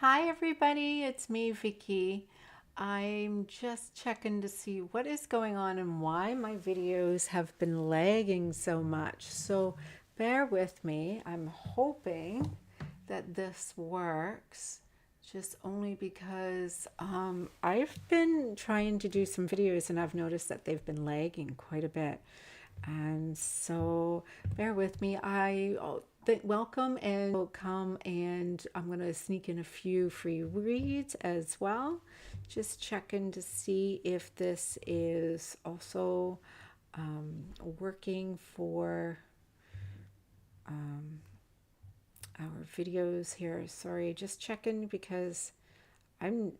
Hi everybody, it's me Vicky. I'm just checking to see what is going on and why my videos have been lagging so much. So bear with me. I'm hoping that this works, just only because I've been trying to do some videos and I've noticed that they've been lagging quite a bit. And so bear with me. Welcome and come, and I'm going to sneak in a few free reads as well. Just checking to see if this is also working for our videos here. Sorry, just checking because I'm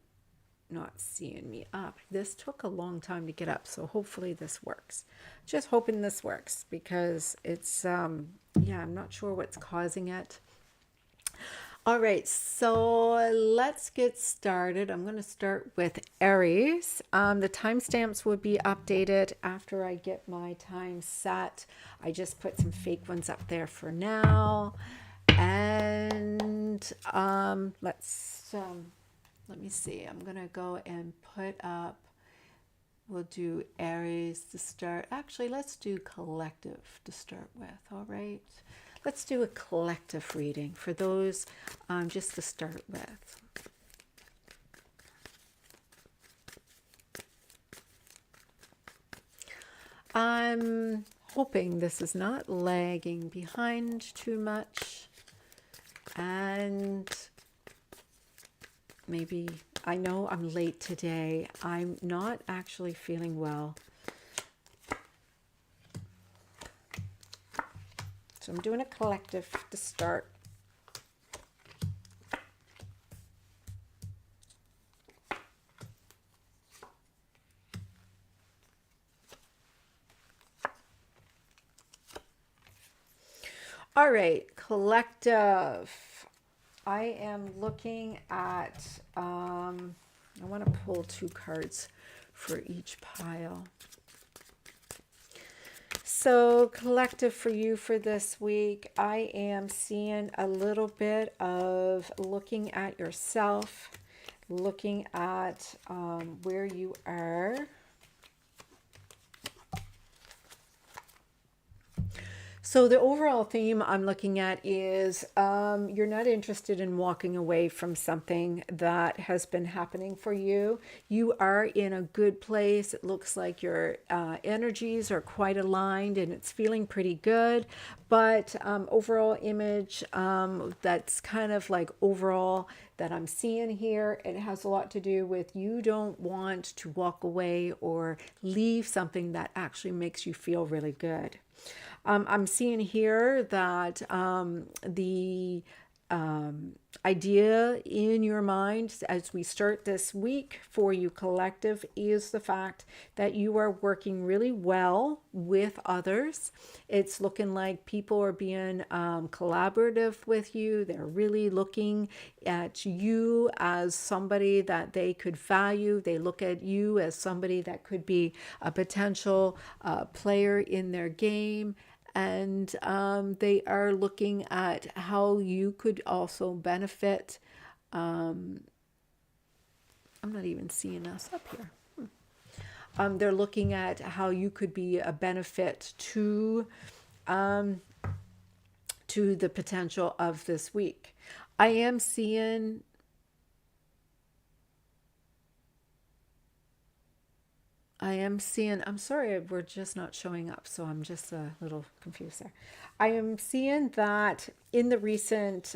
not seeing me up. This took a long time to get up, so hopefully this works. Just hoping this works because it's yeah, I'm not sure what's causing it. All right, so let's get started. I'm going to start with Aries. The timestamps would be updated after I get my time set. I just put some fake ones up there for now. And let me see. I'm going to go and put up, we'll do Aries to start. Actually, let's do collective to start with. All right. Let's do a collective reading for those just to start with. I'm hoping this is not lagging behind too much. And maybe, I know I'm late today. I'm not actually feeling well. So I'm doing a collective to start. All right, collective. I am looking at, I want to pull two cards for each pile. So collective for you for this week, I am seeing a little bit of looking at yourself, looking at where you are. So the overall theme I'm looking at is you're not interested in walking away from something that has been happening for you. You are in a good place. It looks like your energies are quite aligned and it's feeling pretty good. But overall image, that's kind of like overall that I'm seeing here, it has a lot to do with you don't want to walk away or leave something that actually makes you feel really good. I'm seeing here that the idea in your mind as we start this week for you collective is the fact that you are working really well with others. It's looking like people are being collaborative with you. They're really looking at you as somebody that they could value. They look at you as somebody that could be a potential player in their game. And they are looking at how you could also benefit. I'm not even seeing us up here. They're looking at how you could be a benefit to the potential of this week. I am seeing I'm sorry, we're just not showing up, so I'm just a little confused there. I am seeing that in the recent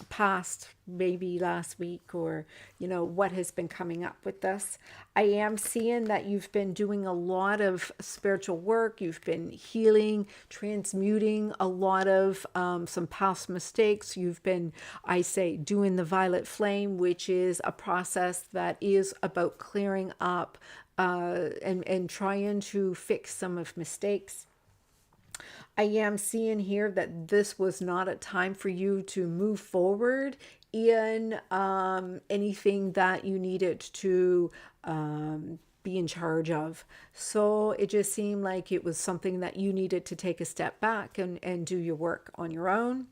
past, maybe last week, or, what has been coming up with this. I am seeing that you've been doing a lot of spiritual work. You've been healing, transmuting a lot of some past mistakes. You've been, I say, doing the violet flame, which is a process that is about clearing up and trying to fix some of mistakes. I am seeing here that this was not a time for you to move forward in anything that you needed to be in charge of. So it just seemed like it was something that you needed to take a step back and do your work on your own.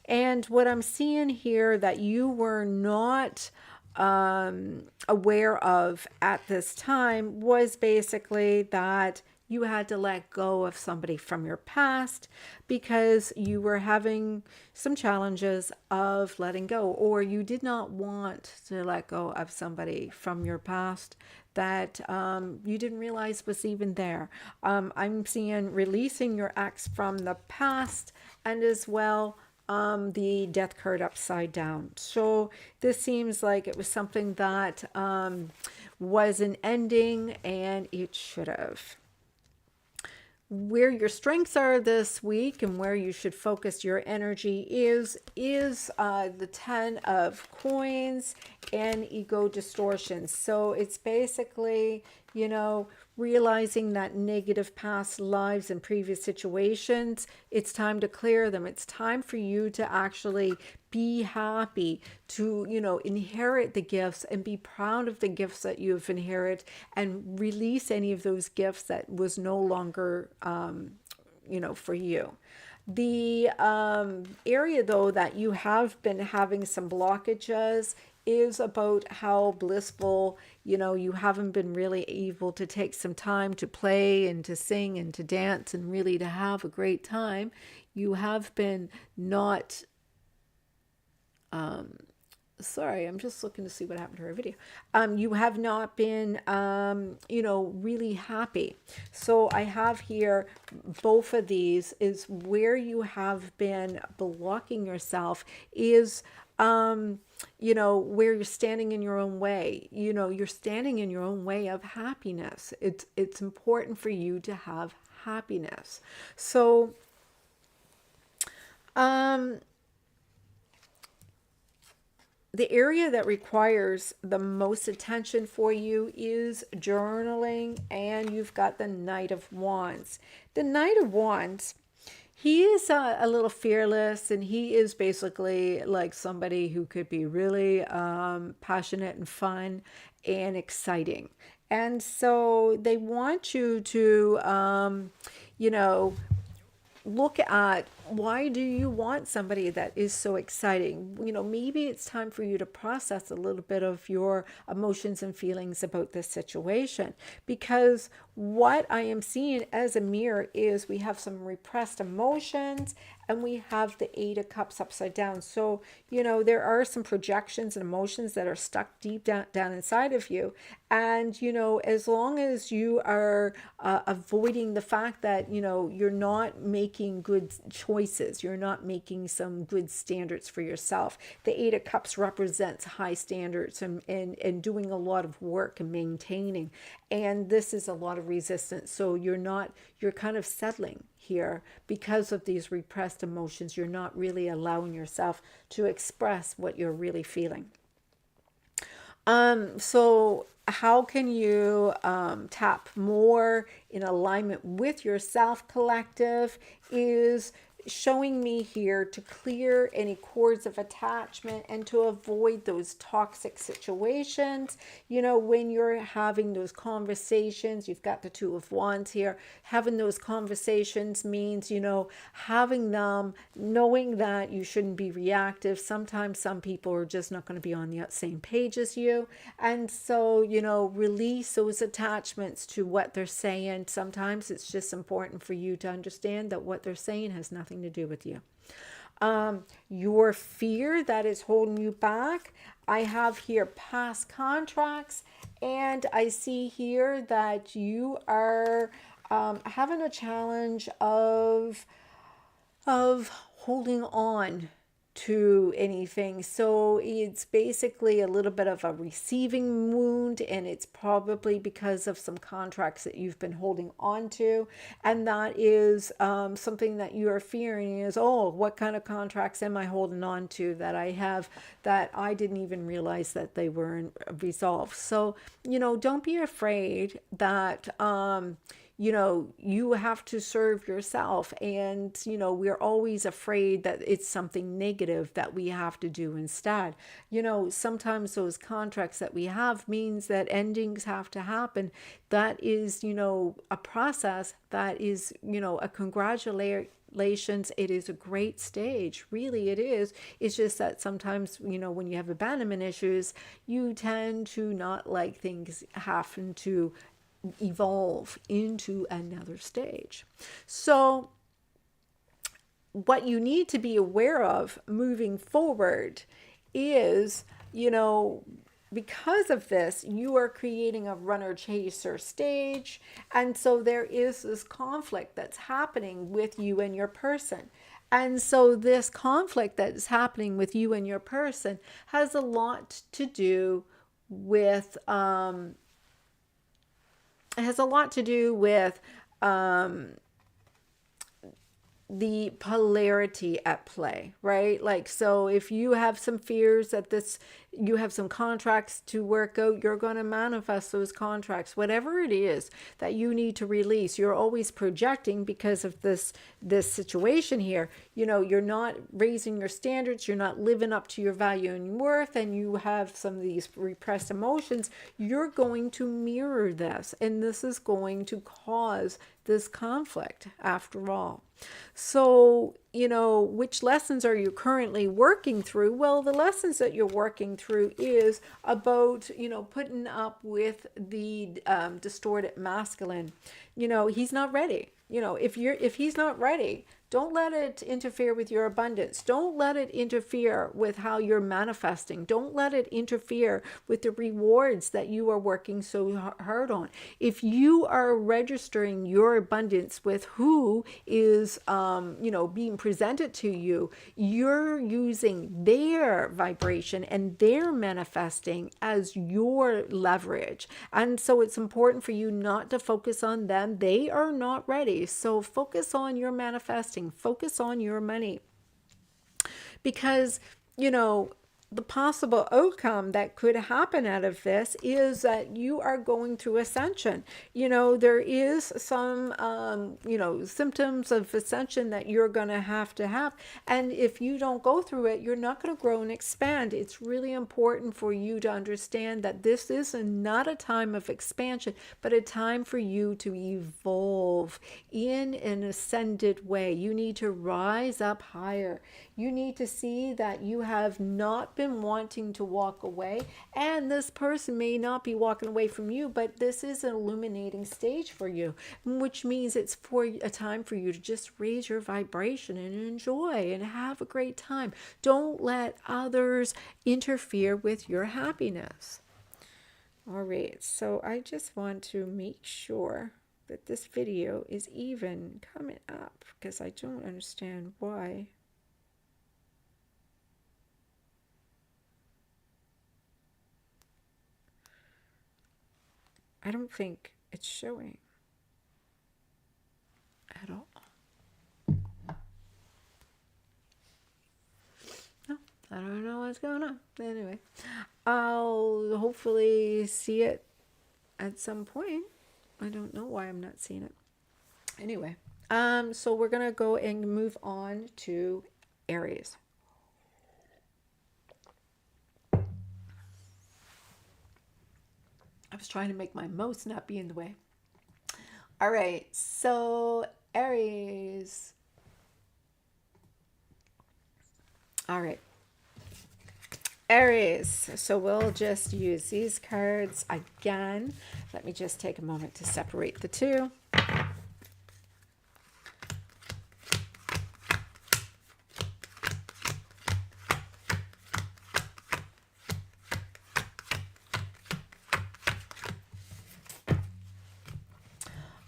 And what I'm seeing here that you were not aware of at this time was basically that you had to let go of somebody from your past because you were having some challenges of letting go, or you did not want to let go of somebody from your past that you didn't realize was even there. I'm seeing releasing your ex from the past, and as well the death card upside down. So this seems like it was something that was an ending, and it should have. Where your strengths are this week and where you should focus your energy is the 10 of coins and ego distortion. So it's basically, realizing that negative past lives and previous situations, it's time to clear them. It's time for you to actually be happy, to, inherit the gifts and be proud of the gifts that you've inherited, and release any of those gifts that was no longer, for you. The area, though, that you have been having some blockages is about how blissful, you haven't been really able to take some time to play and to sing and to dance and really to have a great time. You have been not, sorry, I'm just looking to see what happened to our video. You have not been, really happy. So I have here both of these is where you have been blocking yourself is, where you're standing in your own way. You're standing in your own way of happiness. It's important for you to have happiness. So, the area that requires the most attention for you is journaling, and you've got the Knight of Wands. The Knight of Wands, he is a little fearless, and he is basically like somebody who could be really passionate and fun and exciting. And so they want you to, look at, why do you want somebody that is so exciting? Maybe it's time for you to process a little bit of your emotions and feelings about this situation, because what I am seeing as a mirror is we have some repressed emotions, and we have the Eight of Cups upside down. So, there are some projections and emotions that are stuck deep down inside of you. And, as long as you are avoiding the fact that, you're not making good choices, you're not making some good standards for yourself. The Eight of Cups represents high standards and doing a lot of work and maintaining. And this is a lot of resistance. So you're kind of settling here because of these repressed emotions. You're not really allowing yourself to express what you're really feeling. So how can you tap more in alignment with your self collective is showing me here to clear any cords of attachment and to avoid those toxic situations. When you're having those conversations, you've got the Two of Wands here. Having those conversations means, having them, knowing that you shouldn't be reactive. Sometimes some people are just not going to be on the same page as you. And so, release those attachments to what they're saying. Sometimes it's just important for you to understand that what they're saying has nothing to do with you. Your fear that is holding you back, I have here past contracts, and I see here that you are having a challenge of holding on to anything. So it's basically a little bit of a receiving wound, and it's probably because of some contracts that you've been holding on to. And that is something that you are fearing is, oh, what kind of contracts am I holding on to that I have that I didn't even realize that they weren't resolved. So, don't be afraid that you have to serve yourself. And, we're always afraid that it's something negative that we have to do instead. Sometimes those contracts that we have means that endings have to happen. That is, a process that is, a Congratulations. It is a great stage. Really, it is. It's just that sometimes, when you have abandonment issues, you tend to not like things having to evolve into another stage. So, what you need to be aware of moving forward is, because of this, you are creating a runner chaser stage. And so there is this conflict that's happening with you and your person. And so this conflict that is happening with you and your person has a lot to do with, it has a lot to do with, the polarity at play, right? Like, so if you have some fears that you have some contracts to work out, you're going to manifest those contracts. Whatever it is that you need to release, you're always projecting because of this situation here. You're not raising your standards, you're not living up to your value and worth, and you have some of these repressed emotions. You're going to mirror this, and this is going to cause this conflict after all. So, which lessons are you currently working through? Well, the lessons that you're working through is about, putting up with the distorted masculine. He's not ready. If he's not ready, don't let it interfere with your abundance. Don't let it interfere with how you're manifesting. Don't let it interfere with the rewards that you are working so hard on. If you are registering your abundance with who is, being presented to you, you're using their vibration and their manifesting as your leverage. And so it's important for you not to focus on them. They are not ready. So focus on your manifesting, focus on your money. Because, the possible outcome that could happen out of this is that you are going through ascension. There is some, symptoms of ascension that you're going to have. And if you don't go through it, you're not going to grow and expand. It's really important for you to understand that this is not a time of expansion, but a time for you to evolve in an ascended way. You need to rise up higher. You need to see that you have not been wanting to walk away, and this person may not be walking away from you, but this is an illuminating stage for you, which means it's for a time for you to just raise your vibration and enjoy and have a great time. Don't let others interfere with your happiness. All right, so I just want to make sure that this video is even coming up, because I don't understand why. I don't think it's showing at all. No, I don't know what's going on. Anyway, I'll hopefully see it at some point. I don't know why I'm not seeing it. Anyway, so we're going to go and move on to Aries. I was trying to make my mouse not be in the way. All right, so Aries. All right. Aries. So we'll just use these cards again. Let me just take a moment to separate the two.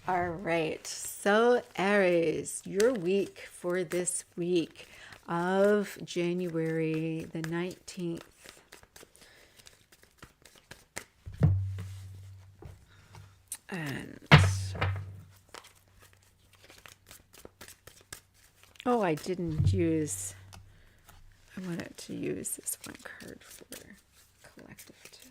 All right, so Aries, your week for this week of January the 19th. And, oh, I didn't use, I wanted to use this one card for collective too.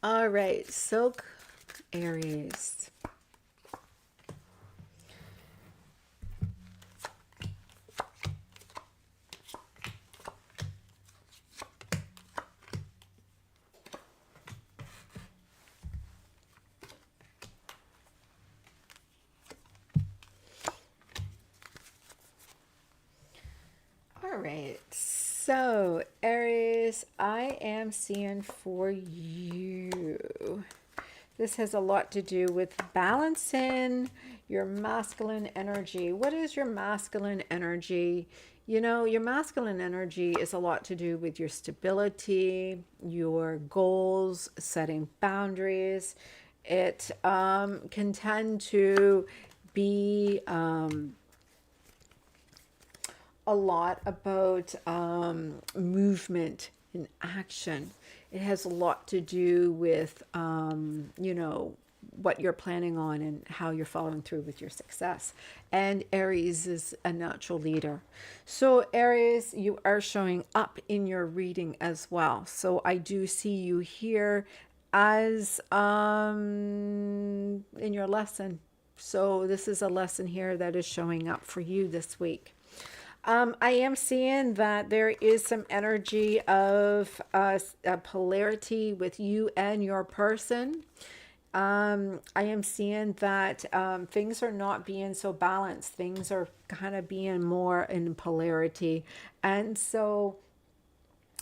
All right, so Aries. right. So, Aries, I am seeing for you. This has a lot to do with balancing your masculine energy. What is your masculine energy? You know, your masculine energy is a lot to do with your stability, your goals, setting boundaries. It can tend to be a lot about movement and action. It has a lot to do with, you know, what you're planning on and how you're following through with your success. And Aries is a natural leader. So Aries, you are showing up in your reading as well. So I do see you here as in your lesson. So this is a lesson here that is showing up for you this week. I am seeing that there is some energy of a polarity with you and your person. I am seeing that things are not being so balanced. Things are kind of being more in polarity. And so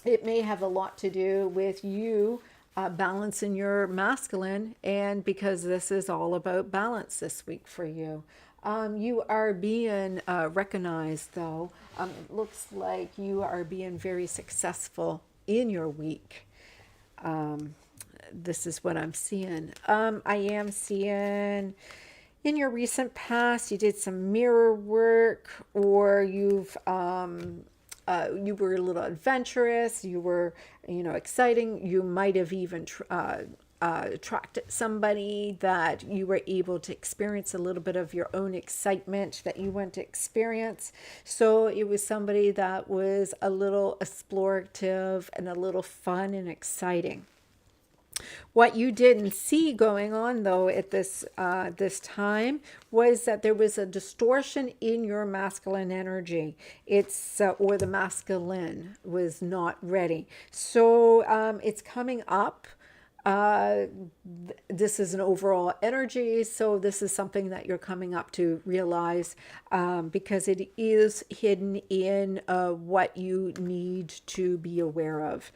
it may have a lot to do with you balancing your masculine, and because this is all about balance this week for you. You are being recognized, though. It looks like you are being very successful in your week. This is what I'm seeing. I am seeing in your recent past, you did some mirror work, or you were a little adventurous, you were, you know, exciting. You might have even attracted somebody that you were able to experience a little bit of your own excitement that you want to experience. So it was somebody that was a little explorative and a little fun and exciting. What you didn't see going on, though, at this time was that there was a distortion in your masculine energy. It's or the masculine was not ready. So it's coming up. This is an overall energy, so this is something that you're coming up to realize, because it is hidden in what you need to be aware of.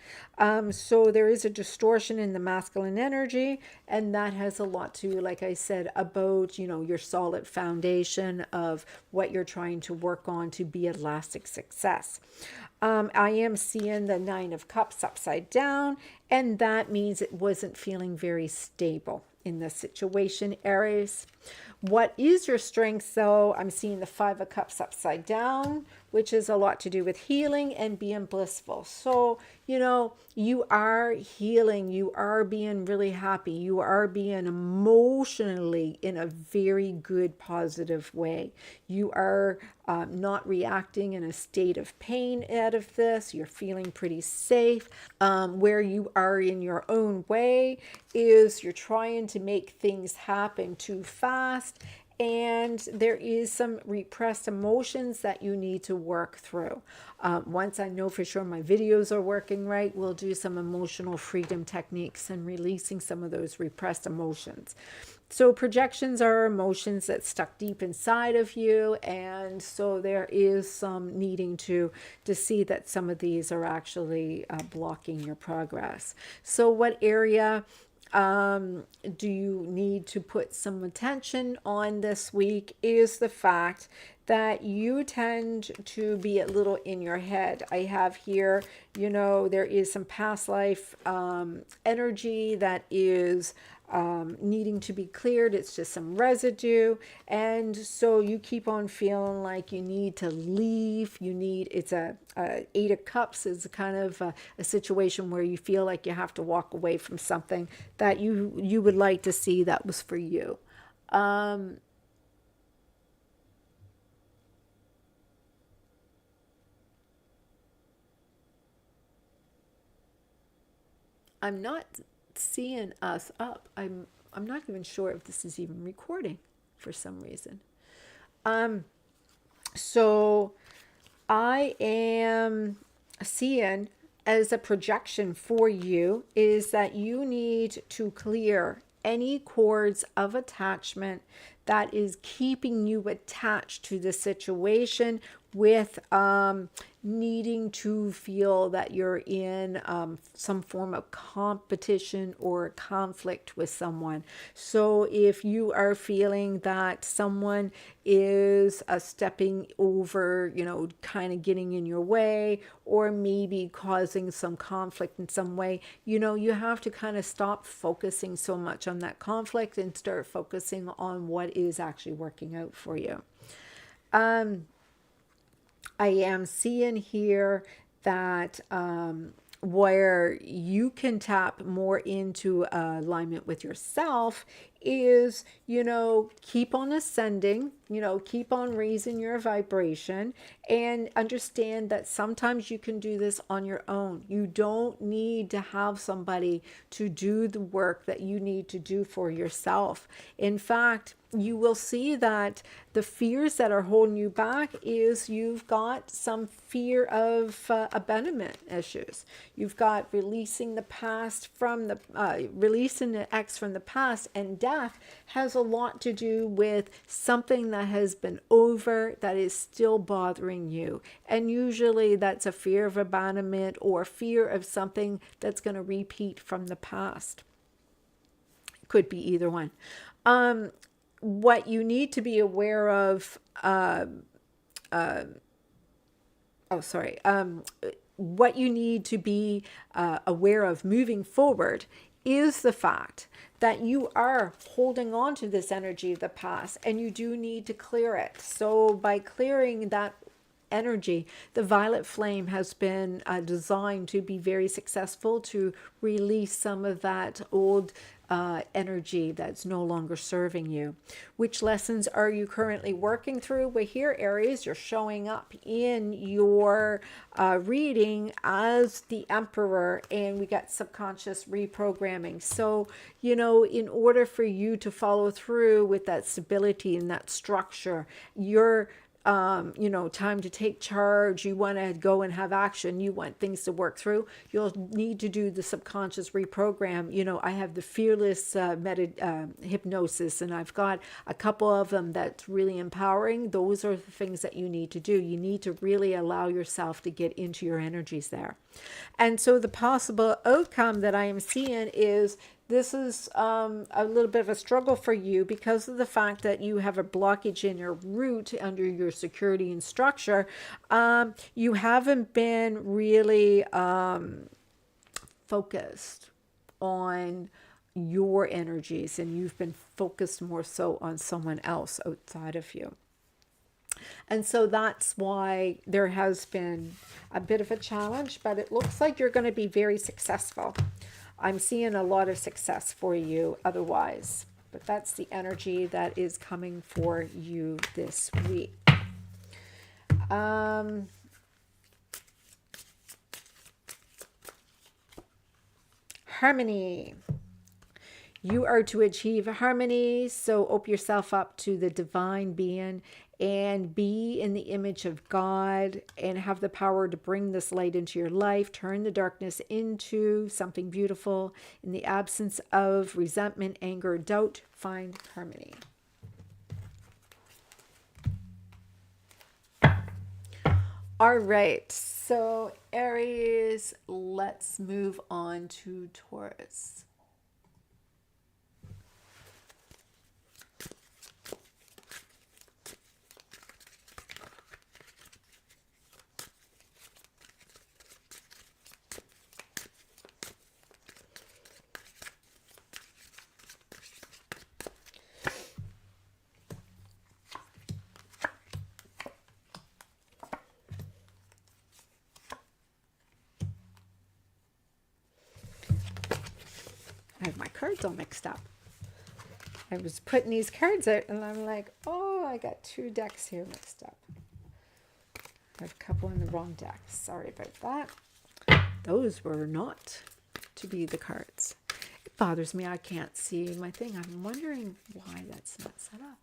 So there is a distortion in the masculine energy, and that has a lot to, like I said, about, you know, your solid foundation of what you're trying to work on to be a lasting success. I am seeing the Nine of Cups upside down, and that means it wasn't feeling very stable in this situation, Aries. What is your strength, though? I'm seeing the Five of Cups upside down, which is a lot to do with healing and being blissful. So, you know, you are healing. You are being really happy. You are being emotionally in a very good, positive way. You are not reacting in a state of pain out of this. You're feeling pretty safe. Where you are in your own way is you're trying to make things happen too fast, and there is some repressed emotions that you need to work through. Once I know for sure my videos are working right, we'll do some emotional freedom techniques and releasing some of those repressed emotions. So projections are emotions that stuck deep inside of you, and so there is some needing to see that some of these are actually blocking your progress. So what area do you need to put some attention on this week is the fact that you tend to be a little in your head. I have here, you know, there is some past life energy that is needing to be cleared. It's just some residue, and so you keep on feeling like you need to leave. It's a Eight of Cups is kind of a situation where you feel like you have to walk away from something that you would like to see that was for you. I'm not seeing us up. I'm not even sure if this is even recording for some reason. So I am seeing as a projection for you is that you need to clear any cords of attachment that is keeping you attached to the situation with needing to feel that you're in some form of competition or conflict with someone. So if you are feeling that someone is stepping over, kind of getting in your way, or maybe causing some conflict in some way, you have to kind of stop focusing so much on that conflict and start focusing on what is actually working out for you. I am seeing here that where you can tap more into alignment with yourself is, keep on ascending, keep on raising your vibration, and understand that sometimes you can do this on your own. You don't need to have somebody to do the work that you need to do for yourself. In fact, you will see that the fears that are holding you back is you've got some fear of abandonment issues. You've got releasing the past from the releasing the ex from the past, and death has a lot to do with something that has been over that is still bothering you. And usually that's a fear of abandonment or fear of something that's going to repeat from the past. Could be either one. What you need to be aware of, what you need to be aware of moving forward is the fact that you are holding on to this energy of the past, and you do need to clear it. So by clearing that energy, the violet flame has been designed to be very successful to release some of that old energy that's no longer serving you. Which lessons are you currently working through? Well, here, Aries, you're showing up in your reading as the Emperor, and we got subconscious reprogramming. So, in order for you to follow through with that stability and that structure, you're time to take charge, you want to go and have action, you want things to work through, you'll need to do the subconscious reprogram. I have the fearless hypnosis, and I've got a couple of them that's really empowering. Those are the things that you need to do. You need to really allow yourself to get into your energies there. And so the possible outcome that I am seeing is this is a little bit of a struggle for you because of the fact that you have a blockage in your root under your security and structure. You haven't been really focused on your energies, and you've been focused more so on someone else outside of you. And so that's why there has been a bit of a challenge, but it looks like you're going to be very successful. I'm seeing a lot of success for you otherwise, but that's the energy that is coming for you this week. Harmony. You are to achieve harmony, so open yourself up to the divine being and be in the image of God and have the power to bring this light into your life, turn the darkness into something beautiful. In the absence of resentment, anger, doubt, find harmony. All right, so Aries, let's move on to Taurus. I have my cards all mixed up. I was putting these cards out and I'm like, oh, I got two decks here mixed up. I have a couple in the wrong deck. Sorry about that. Those were not to be the cards. It bothers me. I can't see my thing. I'm wondering why that's not set up.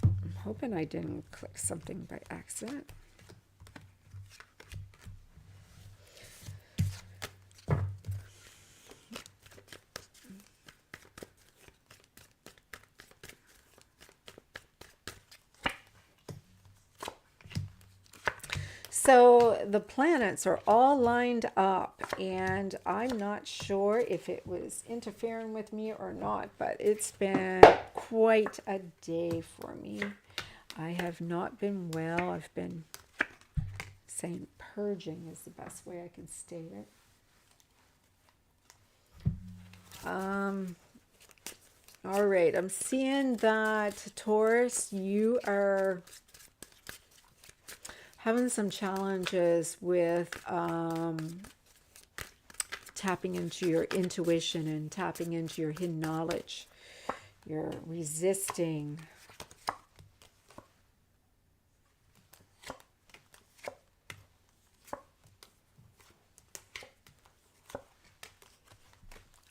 I'm hoping I didn't click something by accident. So the planets are all lined up, and I'm not sure if it was interfering with me or not, but it's been quite a day for me. I have not been well. I've been saying purging is the best way I can state it. All right, I'm seeing that Taurus, you are having some challenges with tapping into your intuition and tapping into your hidden knowledge. You're resisting.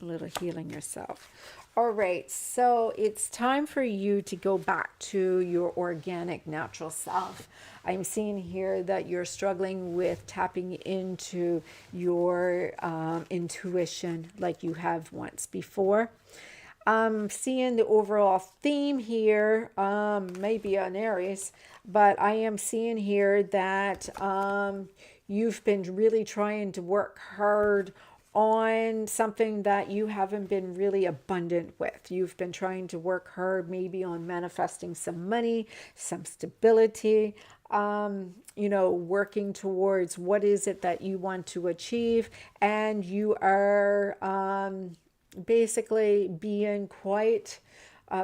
A little healing yourself. All right, so it's time for you to go back to your organic, natural self. I'm seeing here that you're struggling with tapping into your intuition like you have once before. I'm seeing the overall theme here, maybe an Aries, but I am seeing here that you've been really trying to work hard on something that you haven't been really abundant with. You've been trying to work hard maybe on manifesting some money, some stability, working towards what is it that you want to achieve. And you are basically being quite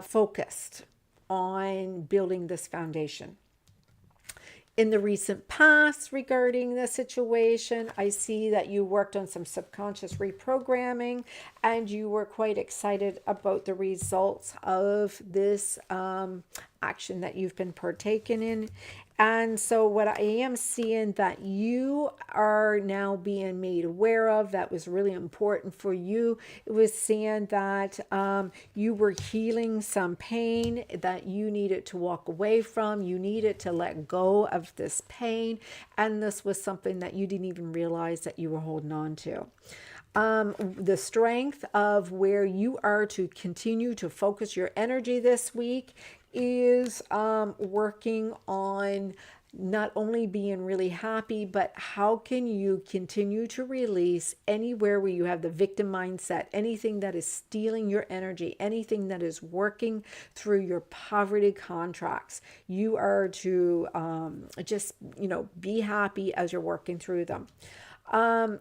focused on building this foundation. In the recent past regarding the situation, I see that you worked on some subconscious reprogramming and you were quite excited about the results of this action that you've been partaking in. And so what I am seeing that you are now being made aware of that was really important for you. It was saying that you were healing some pain that you needed to walk away from. You needed to let go of this pain. And this was something that you didn't even realize that you were holding on to. The strength of where you are to continue to focus your energy this week is working on not only being really happy, but how can you continue to release anywhere where you have the victim mindset, anything that is stealing your energy, anything that is working through your poverty contracts. You are to just, be happy as you're working through them.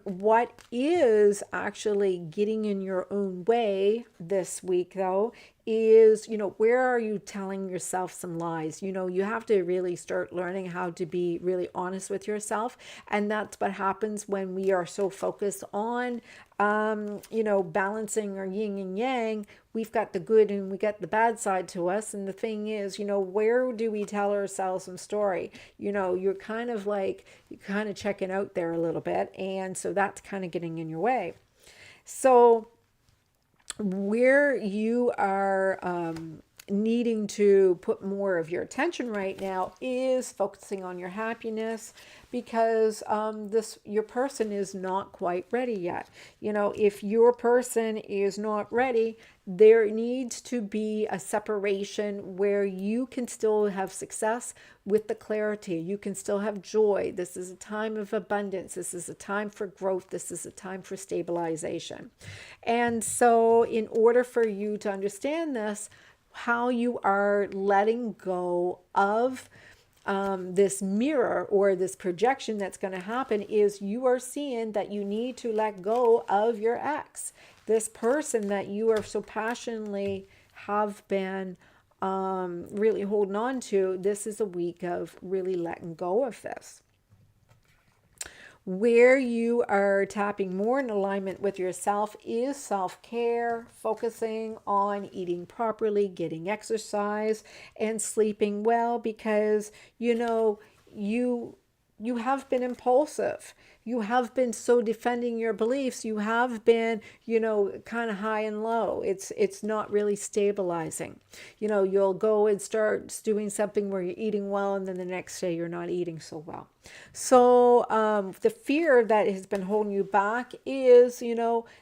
What is actually getting in your own way this week, though, is, where are you telling yourself some lies? You have to really start learning how to be really honest with yourself. And that's what happens when we are so focused on, balancing our yin and yang. We've got the good and we got the bad side to us. And the thing is, where do we tell ourselves some story? You're kind of checking out there a little bit. And so that's kind of getting in your way. So where you are needing to put more of your attention right now is focusing on your happiness, because your person is not quite ready yet. If your person is not ready, there needs to be a separation where you can still have success with the clarity. You can still have joy. This is a time of abundance. This is a time for growth. This is a time for stabilization. And so in order for you to understand this, how you are letting go of this mirror or this projection that's going to happen is you are seeing that you need to let go of your ex. This person that you are so passionately have been really holding on to. This is a week of really letting go of this. Where you are tapping more in alignment with yourself is self-care, focusing on eating properly, getting exercise, and sleeping well, because you have been impulsive. You have been so defending your beliefs. You have been, kind of high and low. It's not really stabilizing. You'll go and start doing something where you're eating well, and then the next day you're not eating so well. So the fear that has been holding you back is,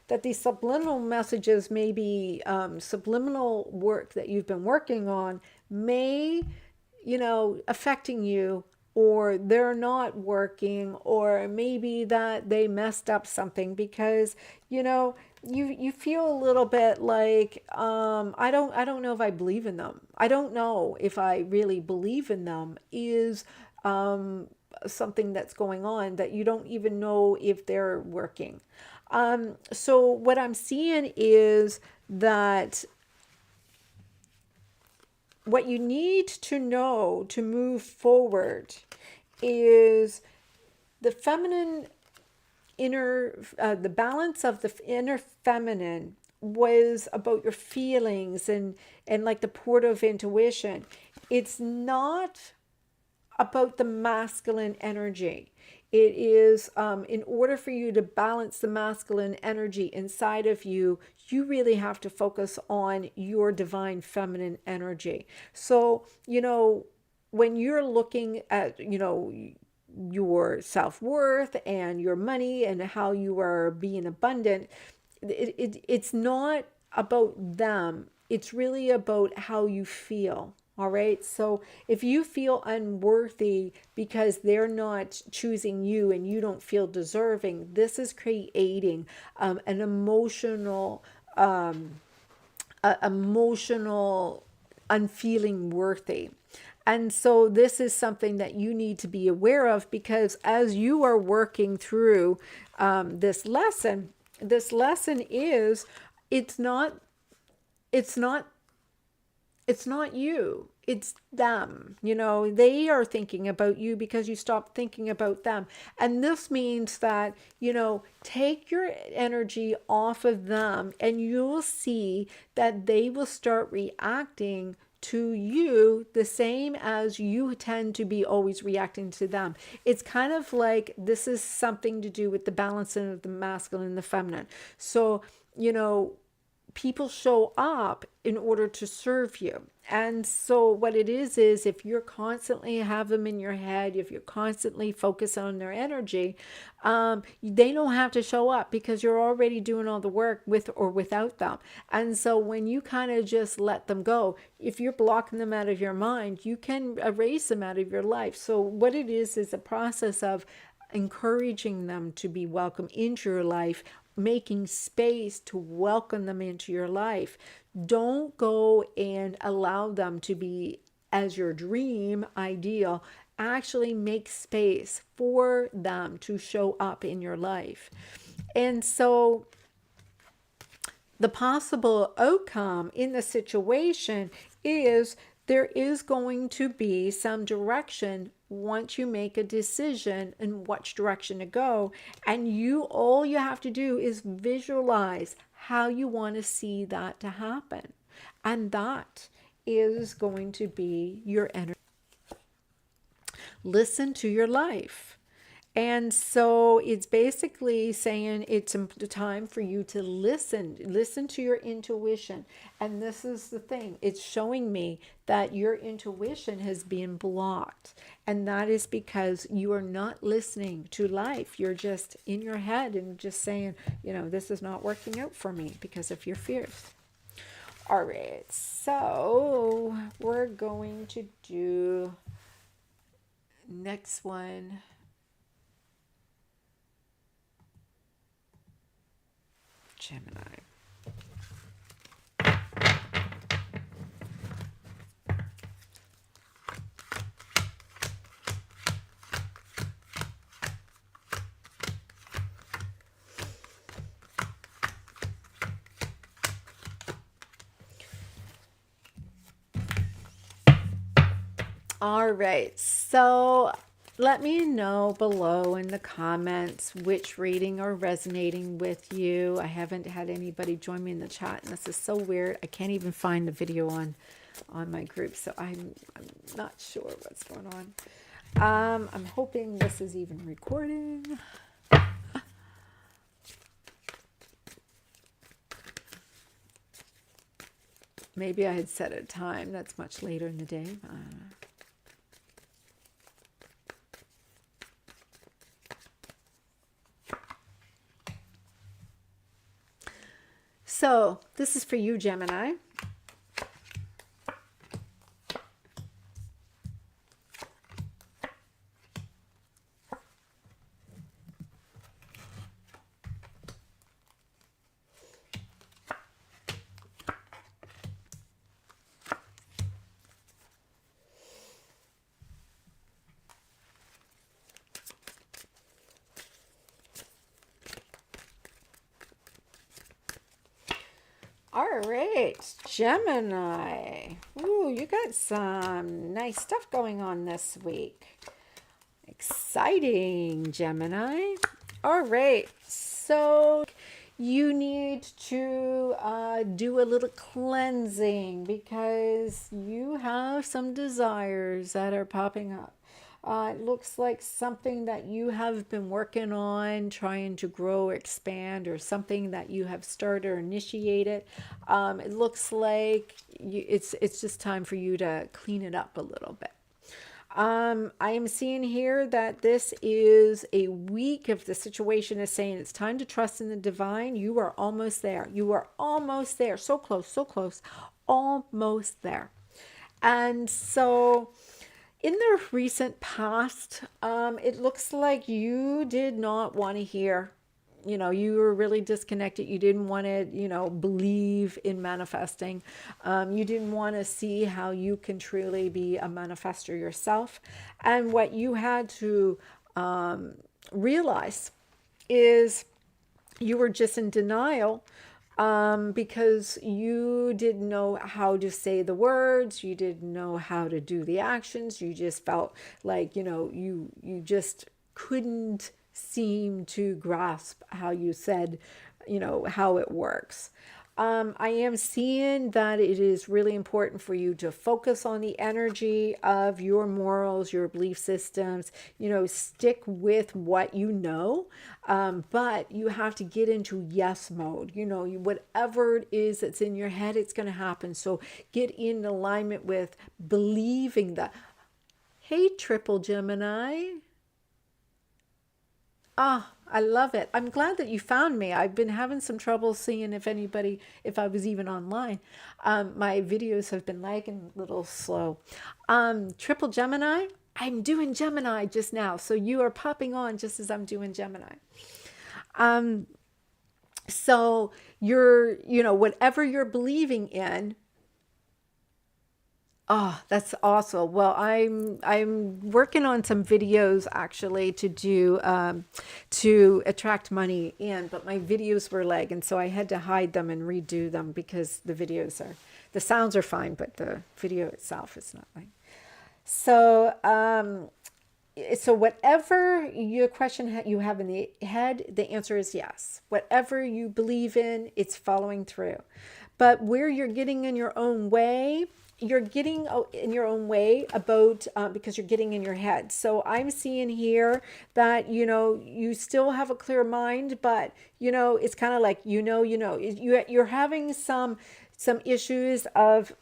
that these subliminal messages, maybe subliminal work that you've been working on may, affecting you, or they're not working, or maybe that they messed up something, because you feel a little bit like, I don't know if I believe in them. I don't know if I really believe in them, is something that's going on, that you don't even know if they're working. So what I'm seeing is that what you need to know to move forward is the feminine the balance of the inner feminine was about your feelings, and like the port of intuition. It's not about the masculine energy. It is, in order for you to balance the masculine energy inside of you, you really have to focus on your divine feminine energy. So, when you're looking at, your self-worth and your money and how you are being abundant, it's not about them. It's really about how you feel. All right. So if you feel unworthy because they're not choosing you and you don't feel deserving, this is creating an emotional, unfeeling worthy. And so this is something that you need to be aware of, because as you are working through this lesson is, it's not you, it's them. They are thinking about you because you stopped thinking about them. And this means that, take your energy off of them, and you'll see that they will start reacting to you the same as you tend to be always reacting to them. It's kind of like, this is something to do with the balancing of the masculine and the feminine. So, people show up in order to serve you. And so what it is if you're constantly have them in your head, if you're constantly focused on their energy, they don't have to show up, because you're already doing all the work with or without them. And so when you kind of just let them go, if you're blocking them out of your mind, you can erase them out of your life. So what it is a process of encouraging them to be welcome into your life, making space to welcome them into your life. Don't go and allow them to be as your dream ideal. Actually make space for them to show up in your life. And so the possible outcome in the situation is, there is going to be some direction once you make a decision in which direction to go. And all you have to do is visualize how you want to see that to happen. And that is going to be your energy. Listen to your life. And so it's basically saying it's time for you to listen to your intuition. And this is the thing, it's showing me that your intuition has been blocked. And that is because you are not listening to life. You're just in your head and just saying, this is not working out for me because of your fears. All right, so we're going to do next one. Gemini. All right, so let me know below in the comments which reading are resonating with you. I haven't had anybody join me in the chat, and this is so weird. I can't even find the video on my group, so I'm not sure what's going on. I'm hoping this is even recording. Maybe I had set a time that's much later in the day. So this is for you, Gemini. All right, Gemini. Ooh, you got some nice stuff going on this week. Exciting, Gemini. All right, so you need to do a little cleansing because you have some desires that are popping up. It looks like something that you have been working on, trying to grow, expand, or something that you have started or initiated. It looks like it's just time for you to clean it up a little bit. I am seeing here that this is a week, if the situation is saying it's time to trust in the divine, you are almost there. You are almost there. So close, almost there. And so in the recent past, it looks like you did not want to hear, you were really disconnected. You didn't want to, believe in manifesting. You didn't want to see how you can truly be a manifester yourself. And what you had to realize is you were just in denial, because you didn't know how to say the words, you didn't know how to do the actions. You just felt like, you just couldn't seem to grasp how you said, how it works. I am seeing that it is really important for you to focus on the energy of your morals, your belief systems, stick with what you know, but you have to get into yes mode. Whatever it is that's in your head, it's going to happen. So get in alignment with believing that. Hey, Triple Gemini. Ah, I love it. I'm glad that you found me. I've been having some trouble seeing if I was even online. My videos have been lagging a little slow. Triple Gemini, I'm doing Gemini just now. So you are popping on just as I'm doing Gemini. So whatever you're believing in. Oh, that's awesome. Well, I'm working on some videos actually to do to attract money in, but my videos were lagging, so I had to hide them and redo them because the sounds are fine, but the video itself is not fine. So so whatever your question you have in the head, the answer is yes. Whatever you believe in, it's following through. But where you're getting in your own way, you're getting in your own way about because you're getting in your head. So I'm seeing here that you still have a clear mind, but it's kind of like you're having some issues of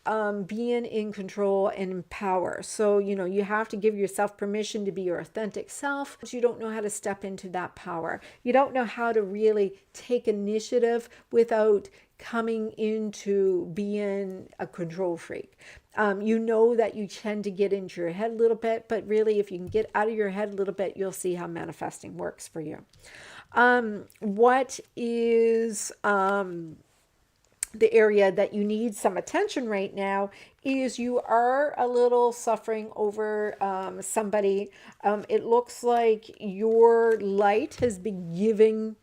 being in control and in power. So you have to give yourself permission to be your authentic self. You don't know how to step into that power. You don't know how to really take initiative without coming into being a control freak. You know that you tend to get into your head a little bit, but really if you can get out of your head a little bit, you'll see how manifesting works for you. What is the area that you need some attention right now is you are a little suffering over somebody. It looks like your light has been giving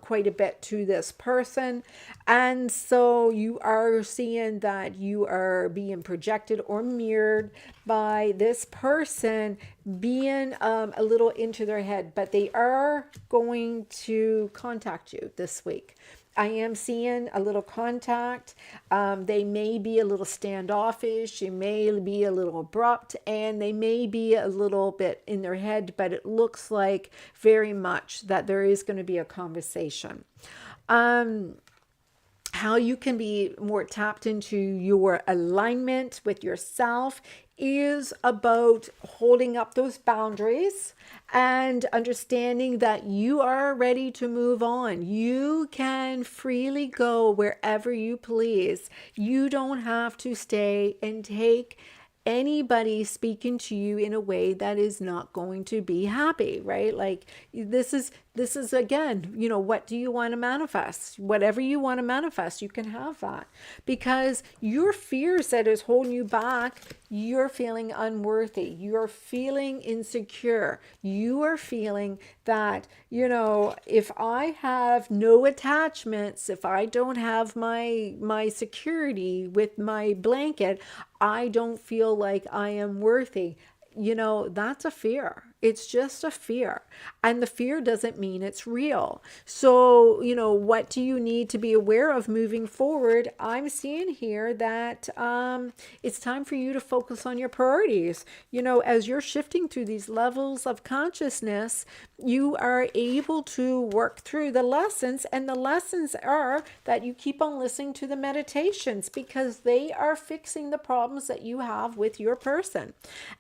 quite a bit to this person, and so you are seeing that you are being projected or mirrored by this person being a little into their head, but they are going to contact you this week. I am seeing a little contact. They may be a little standoffish. They may be a little abrupt, and they may be a little bit in their head, but it looks like very much that there is going to be a conversation. How you can be more tapped into your alignment with yourself is about holding up those boundaries and understanding that you are ready to move on. You can freely go wherever you please. You don't have to stay and take anybody speaking to you in a way that is not going to be happy, right? Like this is again, what do you want to manifest? Whatever you want to manifest, you can have that, because your fears that is holding you back, you're feeling unworthy. You're feeling insecure. You are feeling that, if I have no attachments, if I don't have my security with my blanket, I don't feel like I am worthy. That's a fear. It's just a fear. And the fear doesn't mean it's real. So, what do you need to be aware of moving forward? I'm seeing here that it's time for you to focus on your priorities. As you're shifting through these levels of consciousness, you are able to work through the lessons. And the lessons are that you keep on listening to the meditations, because they are fixing the problems that you have with your person.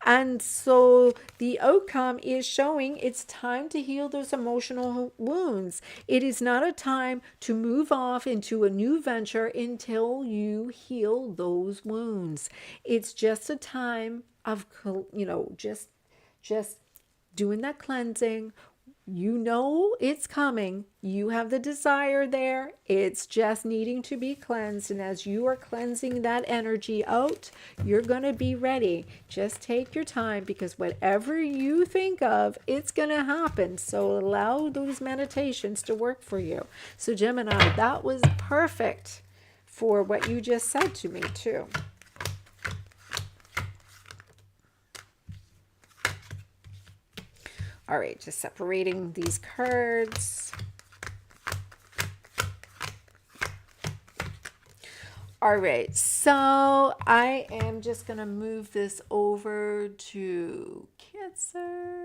And so the outcome is showing it's time to heal those emotional wounds. It is not a time to move off into a new venture until you heal those wounds. It's just a time of, just doing that cleansing. It's coming. You have the desire there. It's just needing to be cleansed. And as you are cleansing that energy out, you're going to be ready. Just take your time, because whatever you think of, it's going to happen. So allow those meditations to work for you. So Gemini, that was perfect for what you just said to me too. All right, just separating these cards. All right, so I am just going to move this over to Cancer.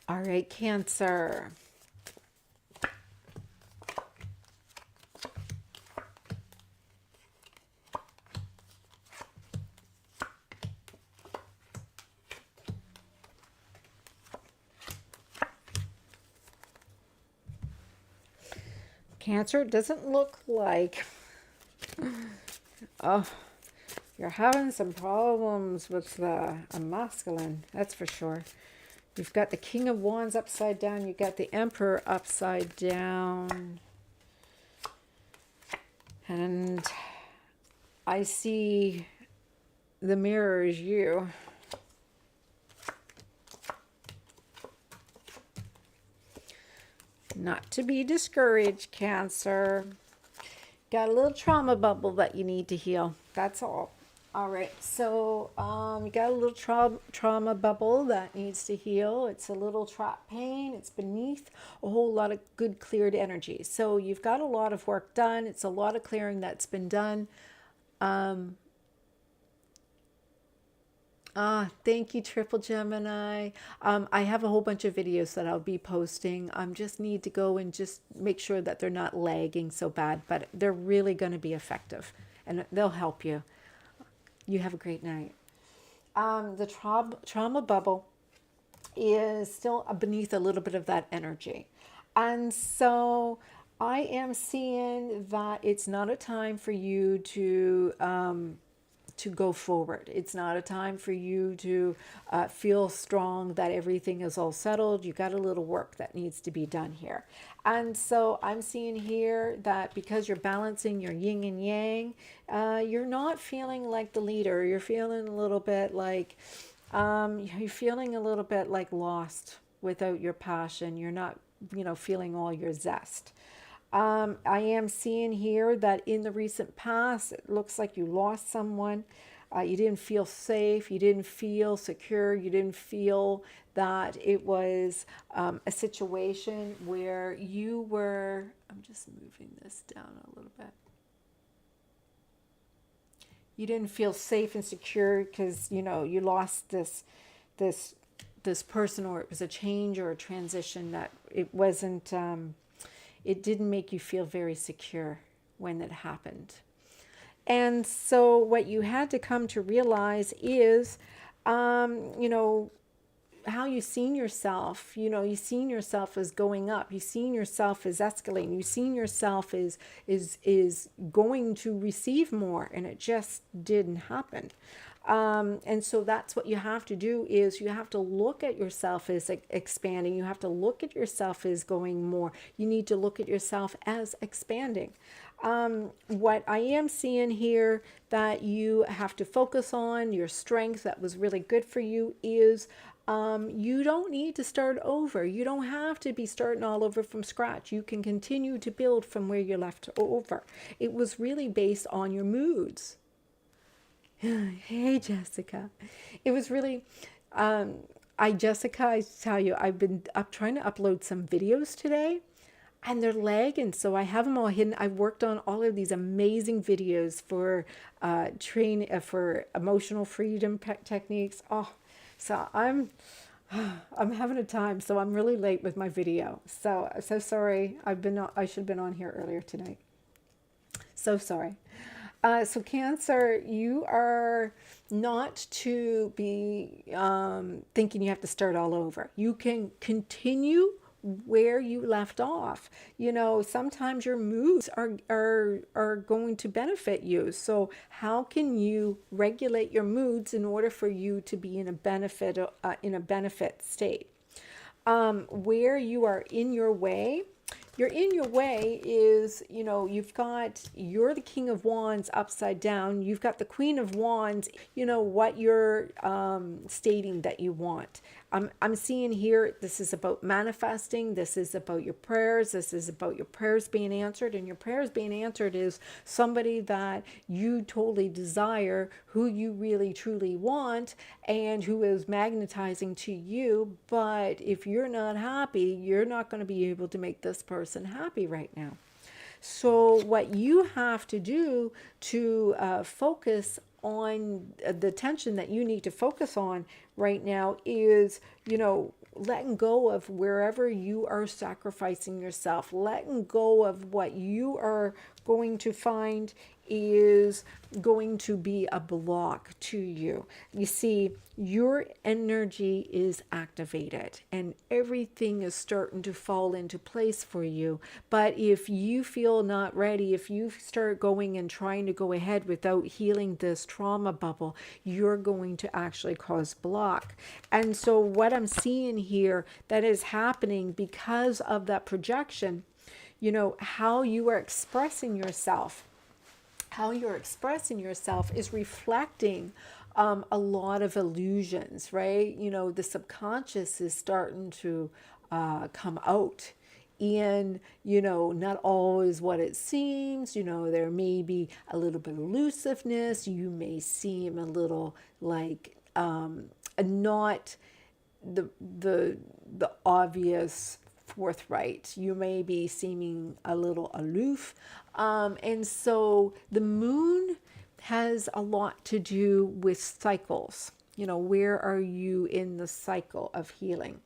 All right, Cancer. Cancer, it doesn't look like, oh, you're having some problems with the masculine, that's for sure. You've got the King of Wands upside down. You've got the Emperor upside down. And I see the mirror is you. Not to be discouraged, Cancer. Got a little trauma bubble that you need to heal. That's all. All right, so you got a little trauma bubble that needs to heal. It's a little trap pain. It's beneath a whole lot of good cleared energy. So you've got a lot of work done. It's a lot of clearing that's been done. Thank you, Triple Gemini. I have a whole bunch of videos that I'll be posting. Just need to go and just make sure that they're not lagging so bad, but they're really going to be effective and they'll help you. You have a great night. The trauma bubble is still beneath a little bit of that energy. And so I am seeing that it's not a time for you to go forward. It's not a time for you to feel strong that everything is all settled. You got a little work that needs to be done here. And so I'm seeing here that because you're balancing your yin and yang, you're not feeling like the leader. You're feeling a little bit like, lost without your passion. You're not, feeling all your zest. I am seeing here that in the recent past, it looks like you lost someone. You didn't feel safe. You didn't feel secure. You didn't feel that it was a situation where you were, I'm just moving this down a little bit. You didn't feel safe and secure because, you know, you lost this this person, or it was a change or a transition that it wasn't it didn't make you feel very secure when it happened. And so what you had to come to realize is, you know, how you seen yourself. You know, you seen yourself as going up, you seen yourself as escalating, you seen yourself as is going to receive more, and it just didn't happen. And so that's what you have to do, is you have to look at yourself as expanding. You have to look at yourself as going more. You need to look at yourself as expanding. What I am seeing here that you have to focus on, your strength that was really good for you, is you don't need to start over. You don't have to be starting all over from scratch. You can continue to build from where you left over. It was really based on your moods. Hey, Jessica. It was really, Jessica, I tell you, I've been up trying to upload some videos today, and they're lagging. So I have them all hidden. I've worked on all of these amazing videos for for emotional freedom techniques. Oh, so I'm having a time. So I'm really late with my video. So sorry. I should have been on here earlier tonight. So sorry. So Cancer, you are not to be thinking you have to start all over. You can continue where you left off. You know, sometimes your moods are going to benefit you. So how can you regulate your moods in order for you to be in a benefit state? Where you are in your way, you're in your way is, you know, you're the King of Wands upside down. You've got the Queen of Wands, you know, what you're stating that you want. I'm seeing here, this is about manifesting. This is about your prayers. This is about your prayers being answered. And your prayers being answered is somebody that you totally desire, who you really truly want, and who is magnetizing to you. But if you're not happy, you're not going to be able to make this person happy right now. So what you have to do to focus on the tension that you need to focus on right now is, you know, letting go of wherever you are sacrificing yourself, letting go of what you are going to find is going to be a block to you. You see, your energy is activated and everything is starting to fall into place for you. But if you feel not ready, if you start going and trying to go ahead without healing this trauma bubble, you're going to actually cause block. And so what I'm seeing here that is happening because of that projection, you know, how you are expressing yourself. How you're expressing yourself is reflecting a lot of illusions, right? You know, the subconscious is starting to come out. And, you know, not always what it seems. You know, there may be a little bit of elusiveness. You may seem a little like not the obvious forthright. You may be seeming a little aloof. And so the moon has a lot to do with cycles. You know, where are you in the cycle of healing?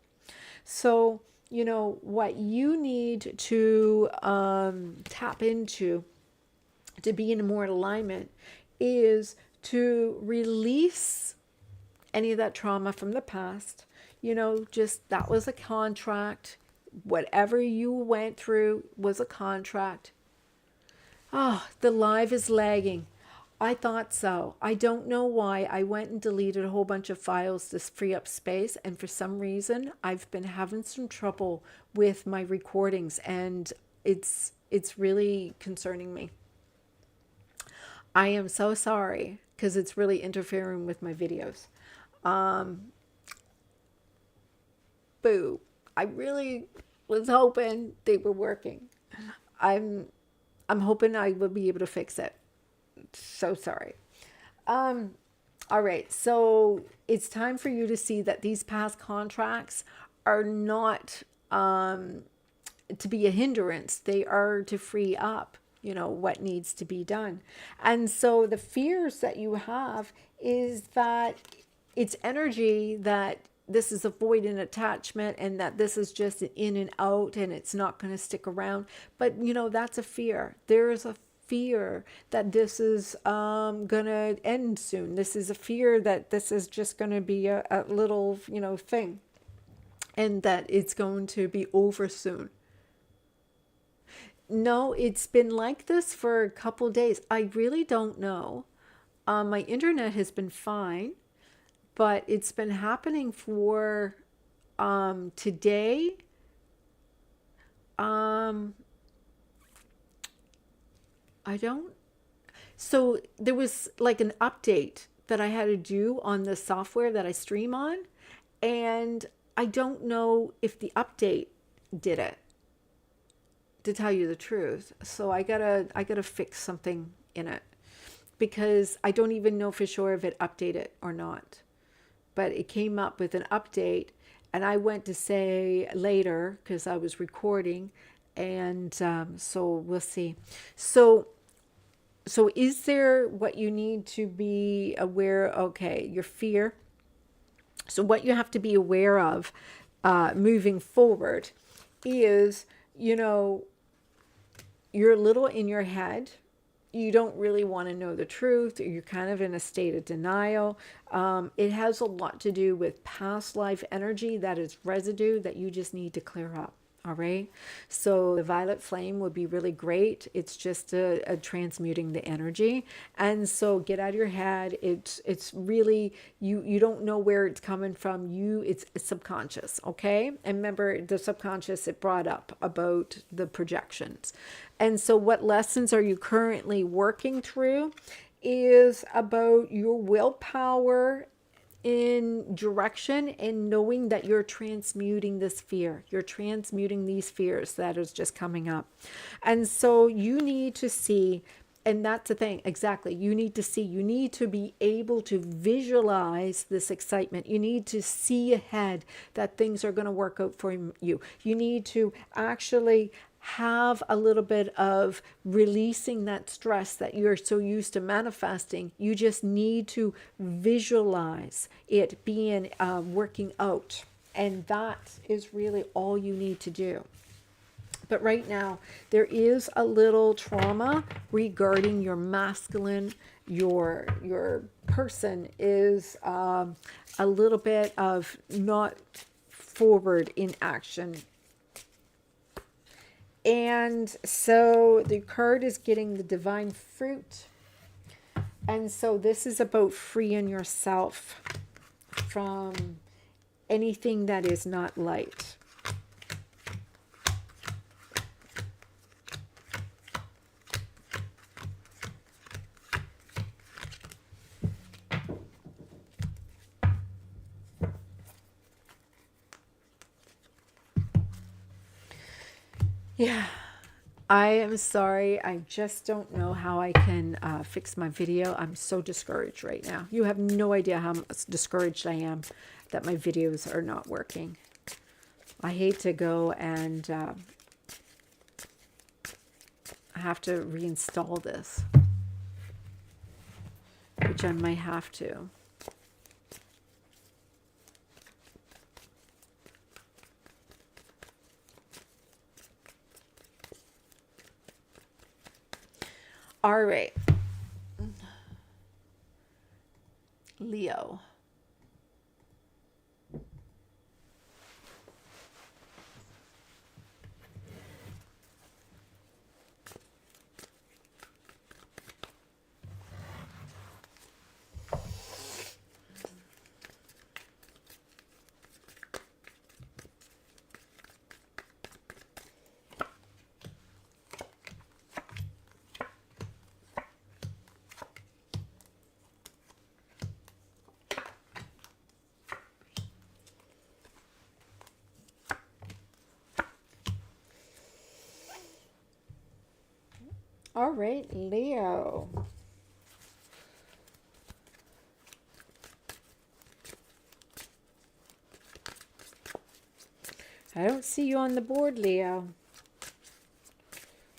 So, you know, what you need to tap into to be in more alignment is to release any of that trauma from the past. You know, just that was a contract. Whatever you went through was a contract. Oh, the live is lagging. I thought so. I don't know why. I went and deleted a whole bunch of files to free up space, and for some reason I've been having some trouble with my recordings, and it's really concerning me. I am so sorry because it's really interfering with my videos. Boo. I really was hoping they were working. I'm hoping I will be able to fix it. So sorry. All right. So it's time for you to see that these past contracts are not to be a hindrance. They are to free up. you know, what needs to be done. And so the fears that you have is that it's energy, that this is a void in attachment, and that this is just an in and out and it's not going to stick around. But, you know, that's a fear. There is a fear that this is going to end soon. This is a fear that this is just going to be a little, you know, thing, and that it's going to be over soon. No, it's been like this for a couple days. I really don't know. My internet has been fine, but it's been happening for today. I don't. So there was like an update that I had to do on the software that I stream on, and I don't know if the update did it, to tell you the truth. So I gotta fix something in it, because I don't even know for sure if it updated or not. But it came up with an update, and I went to say later because I was recording, and so we'll see. So is there what you need to be aware? Okay, your fear. So what you have to be aware of moving forward is, you know, you're a little in your head. You don't really want to know the truth. You're kind of in a state of denial. It has a lot to do with past life energy that is residue that you just need to clear up. All right. So the violet flame would be really great. It's just a transmuting the energy. And so get out of your head. It's really, you don't know where it's coming from. It's subconscious. Okay. And remember, the subconscious, it brought up about the projections. And so what lessons are you currently working through is about your willpower in direction, and knowing that you're transmuting this fear. You're transmuting these fears that is just coming up. And so you need to see, and that's the thing, exactly. You need to see, you need to be able to visualize this excitement. You need to see ahead that things are going to work out for you. You need to actually have a little bit of releasing that stress that you're so used to manifesting. You just need to visualize it being working out, and that is really all you need to do. But right now there is a little trauma regarding your masculine. Your person is a little bit of not forward in action. And so the card is getting the divine fruit. And so this is about freeing yourself from anything that is not light. Yeah, I am sorry. I just don't know how I can fix my video. I'm so discouraged right now. You have no idea how discouraged I am that my videos are not working. I hate to go and I have to reinstall this, which I might have to. All right. Leo. All right, Leo. I don't see you on the board, Leo.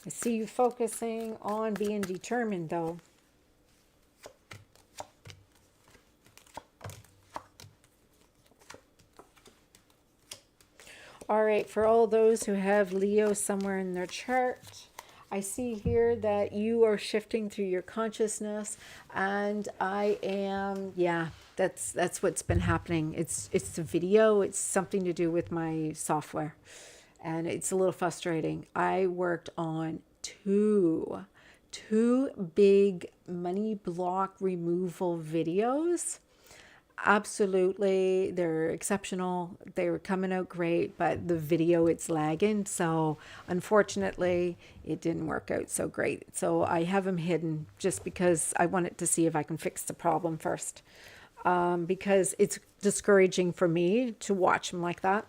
I see you focusing on being determined, though. All right, for all those who have Leo somewhere in their chart, I see here that you are shifting through your consciousness, and yeah, that's what's been happening. It's the video. It's something to do with my software, and it's a little frustrating. I worked on two big money block removal videos. Absolutely, they're exceptional. They were coming out great, but the video, it's lagging. So unfortunately, it didn't work out so great. So I have them hidden just because I wanted to see if I can fix the problem first. Because it's discouraging for me to watch them like that.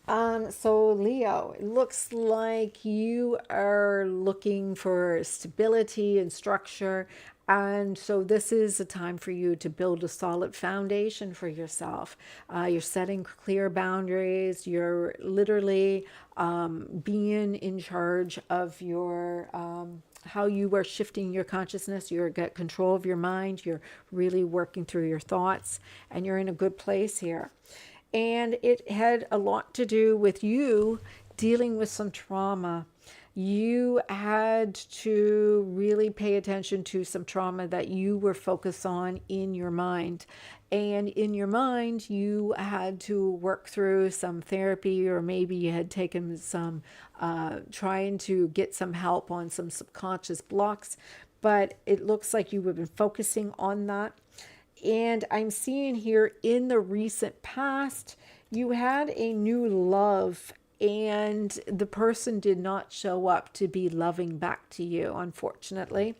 So Leo, it looks like you are looking for stability and structure. And so this is a time for you to build a solid foundation for yourself. You're setting clear boundaries. You're literally being in charge of your how you are shifting your consciousness. You're got control of your mind. You're really working through your thoughts, and you're in a good place here. And it had a lot to do with you dealing with some trauma. You had to really pay attention to some trauma that you were focused on in your mind. And in your mind, you had to work through some therapy, or maybe you had taken some, trying to get some help on some subconscious blocks. But it looks like you have been focusing on that. And I'm seeing here in the recent past, you had a new love, and the person did not show up to be loving back to you, unfortunately.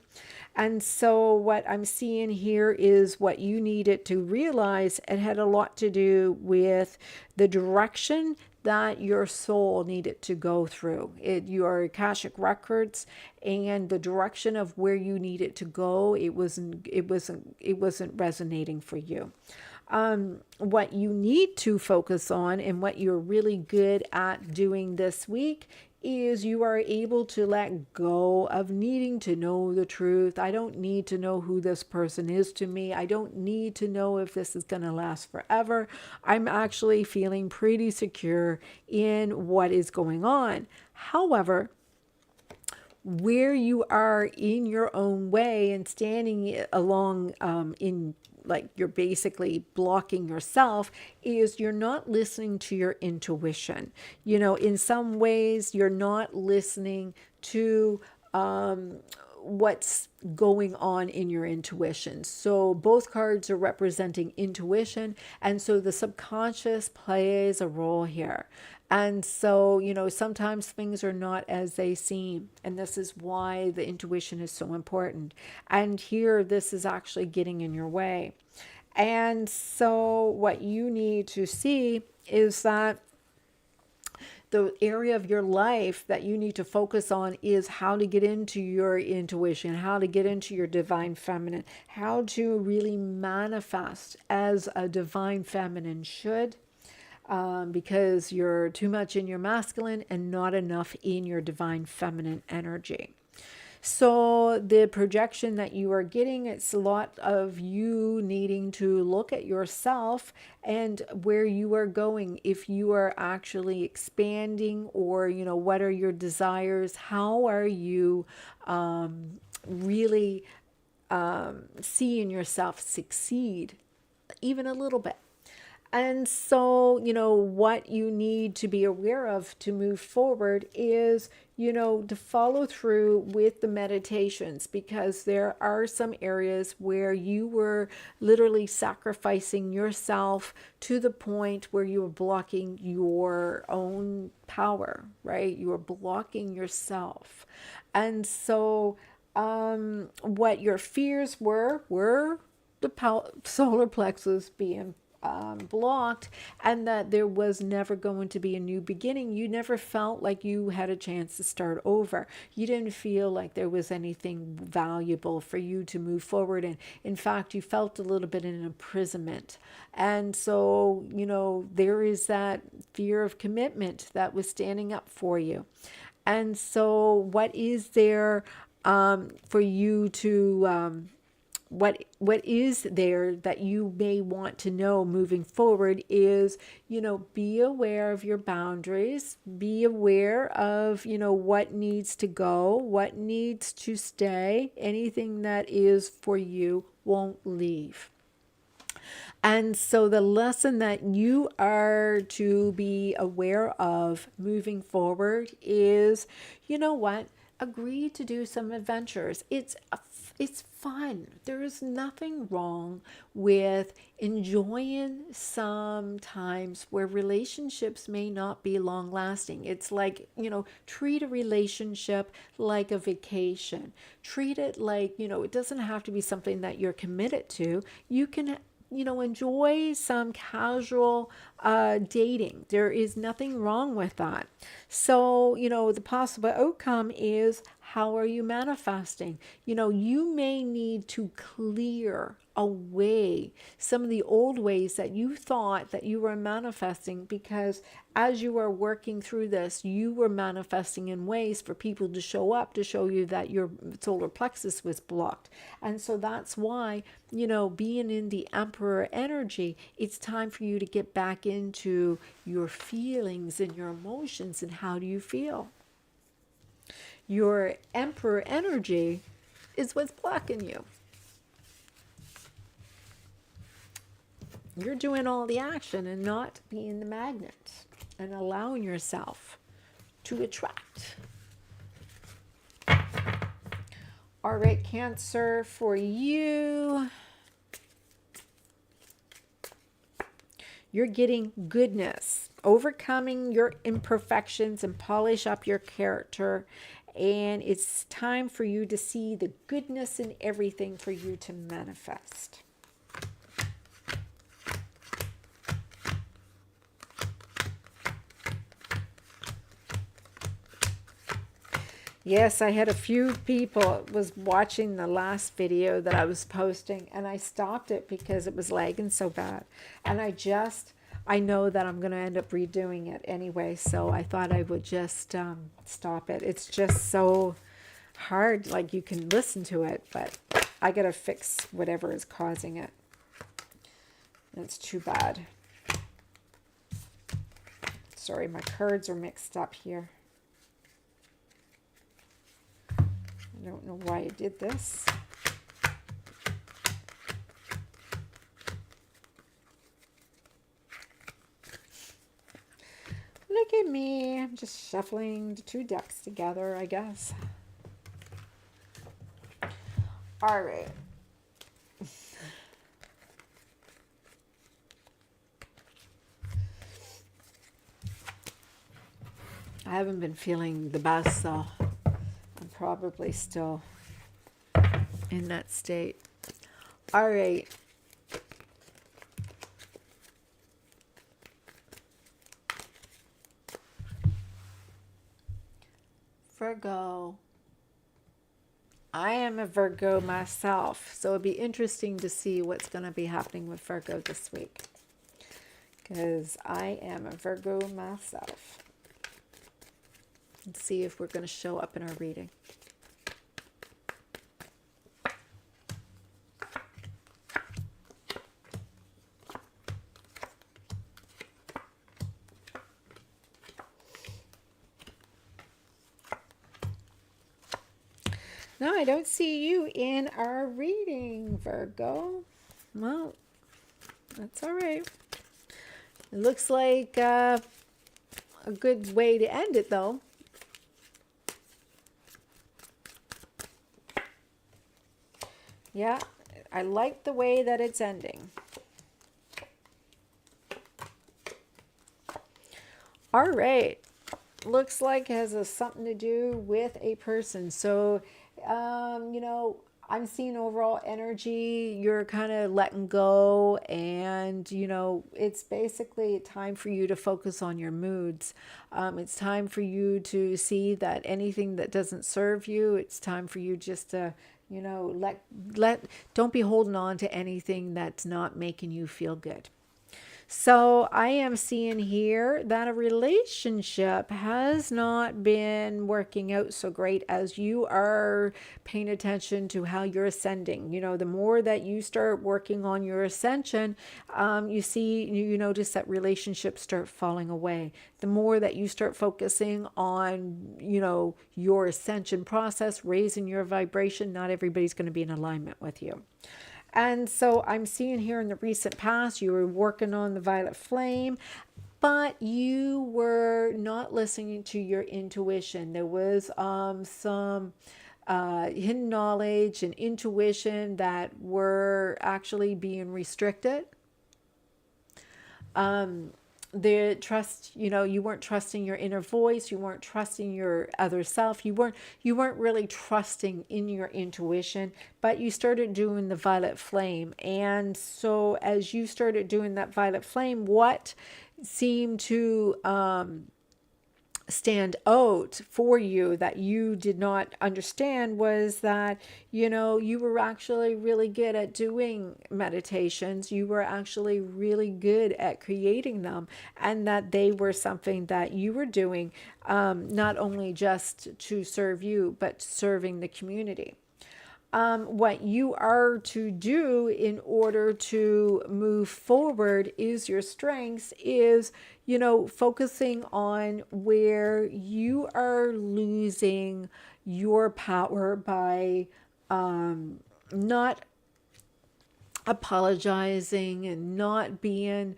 And so what I'm seeing here is what you needed to realize. It had a lot to do with the direction that your soul needed to go through. Your Akashic records and the direction of where you needed to go, it wasn't resonating for you. What you need to focus on, and what you're really good at doing this week, is you are able to let go of needing to know the truth. I don't need to know who this person is to me. I don't need to know if this is going to last forever. I'm actually feeling pretty secure in what is going on. However, where you are in your own way and standing along in, like, you're basically blocking yourself, is you're not listening to your intuition. In some ways, you're not listening to what's going on in your intuition. So both cards are representing intuition, and so the subconscious plays a role here. And so, sometimes things are not as they seem, and this is why the intuition is so important. And here, this is actually getting in your way. And so what you need to see is that the area of your life that you need to focus on is how to get into your intuition, how to get into your divine feminine, how to really manifest as a divine feminine should. Because you're too much in your masculine and not enough in your divine feminine energy. So the projection that you are getting, it's a lot of you needing to look at yourself and where you are going. If you are actually expanding, or, what are your desires? How are you really seeing yourself succeed even a little bit? And so, what you need to be aware of to move forward is, to follow through with the meditations, because there are some areas where you were literally sacrificing yourself to the point where you were blocking your own power, right? You were blocking yourself. And so, what your fears were the solar plexus being blocked, and that there was never going to be a new beginning. You never felt like you had a chance to start over. You didn't feel like there was anything valuable for you to move forward in. In fact, you felt a little bit in imprisonment. And so, there is that fear of commitment that was standing up for you. And so what is there for you to what is there that you may want to know moving forward is, be aware of your boundaries, be aware of, what needs to go, what needs to stay. Anything that is for you won't leave. And so the lesson that you are to be aware of moving forward is, you know what? Agree to do some adventures. It's fun. There is nothing wrong with enjoying some times where relationships may not be long lasting. It's like, treat a relationship like a vacation. Treat it like, it doesn't have to be something that you're committed to. You can enjoy some casual dating. There is nothing wrong with that. So, the possible outcome is, how are you manifesting? You may need to clear away some of the old ways that you thought that you were manifesting, because as you are working through this, you were manifesting in ways for people to show up to show you that your solar plexus was blocked. And so that's why, being in the Emperor energy, it's time for you to get back into your feelings and your emotions and how do you feel. Your Emperor energy is what's blocking you. You're doing all the action and not being the magnet and allowing yourself to attract. All right, Cancer, for you, you're getting goodness, overcoming your imperfections and polish up your character. And it's time for you to see the goodness in everything for you to manifest. Yes, I had a few people was watching the last video that I was posting, and I stopped it because it was lagging so bad. And I know that I'm going to end up redoing it anyway, so I thought I would just stop it. It's just so hard, like you can listen to it, but I got to fix whatever is causing it. It's too bad. Sorry, my cards are mixed up here. I don't know why I did this. Look at me. I'm just shuffling the two decks together, I guess. All right. I haven't been feeling the best, so I'm probably still in that state. All right. Virgo. I am a Virgo myself, so it'd be interesting to see what's going to be happening with Virgo this week, because I am a Virgo myself. Let's see if we're going to show up in our reading. No, I don't see you in our reading, Virgo. Well, that's all right. It looks like a good way to end it, though. Yeah, I like the way that it's ending. All right. Looks like it has something to do with a person. So, I'm seeing overall energy. You're kind of letting go, and, it's basically time for you to focus on your moods. It's time for you to see that anything that doesn't serve you, it's time for you just to, don't be holding on to anything that's not making you feel good. So I am seeing here that a relationship has not been working out so great as you are paying attention to how you're ascending. You know, the more that you start working on your ascension, you notice that relationships start falling away. The more that you start focusing on, your ascension process, raising your vibration, not everybody's going to be in alignment with you. And so I'm seeing here in the recent past, you were working on the violet flame, but you were not listening to your intuition. There was some hidden knowledge and intuition that were actually being restricted. The trust, you weren't trusting your inner voice, you weren't trusting your other self, you weren't really trusting in your intuition, but you started doing the violet flame. And so as you started doing that violet flame, what seemed to stand out for you that you did not understand was that you were actually really good at doing meditations, you were actually really good at creating them, and that they were something that you were doing, not only just to serve you but serving the community. What you are to do in order to move forward is your strengths is, focusing on where you are losing your power by not apologizing and not being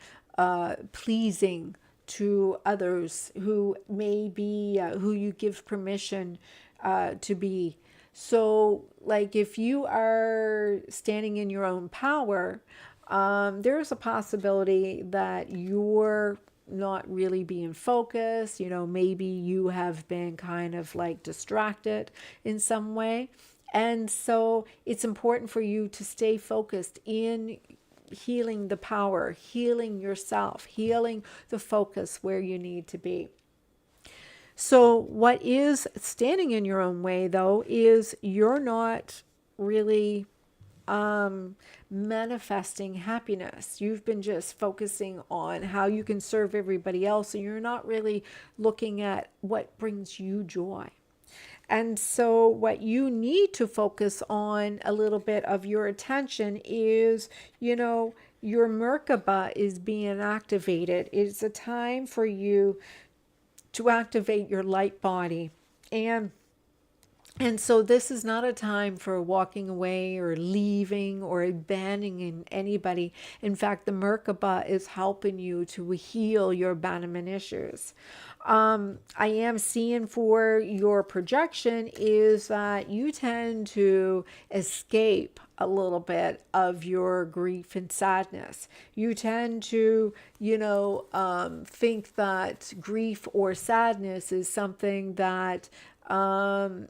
pleasing to others who may be, who you give permission to be. So, like, if you are standing in your own power, there's a possibility that you're not really being focused. Maybe you have been kind of like distracted in some way. And so it's important for you to stay focused in healing the power, healing yourself, healing the focus where you need to be. So what is standing in your own way, though, is you're not really manifesting happiness. You've been just focusing on how you can serve everybody else, and you're not really looking at what brings you joy. And so what you need to focus on a little bit of your attention is, your Merkaba is being activated. It's a time for you to activate your light body. And so this is not a time for walking away or leaving or abandoning anybody. In fact, the Merkaba is helping you to heal your abandonment issues. I am seeing for your projection is that you tend to escape a little bit of your grief and sadness. You tend to, think that grief or sadness is something that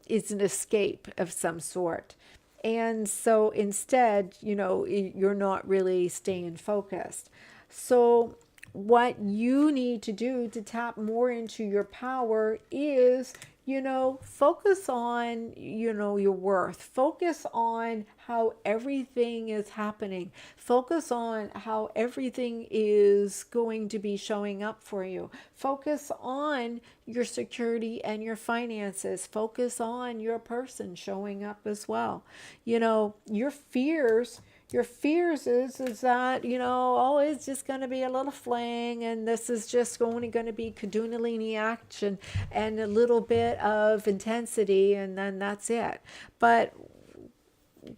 is an escape of some sort. And so instead, you're not really staying focused. So what you need to do to tap more into your power is, focus on, your worth. Focus on how everything is happening. Focus on how everything is going to be showing up for you. Focus on your security and your finances. Focus on your person showing up as well. Your fears is that, oh, it's just going to be a little fling, and this is just only going to be Kundalini action and a little bit of intensity, and then that's it. But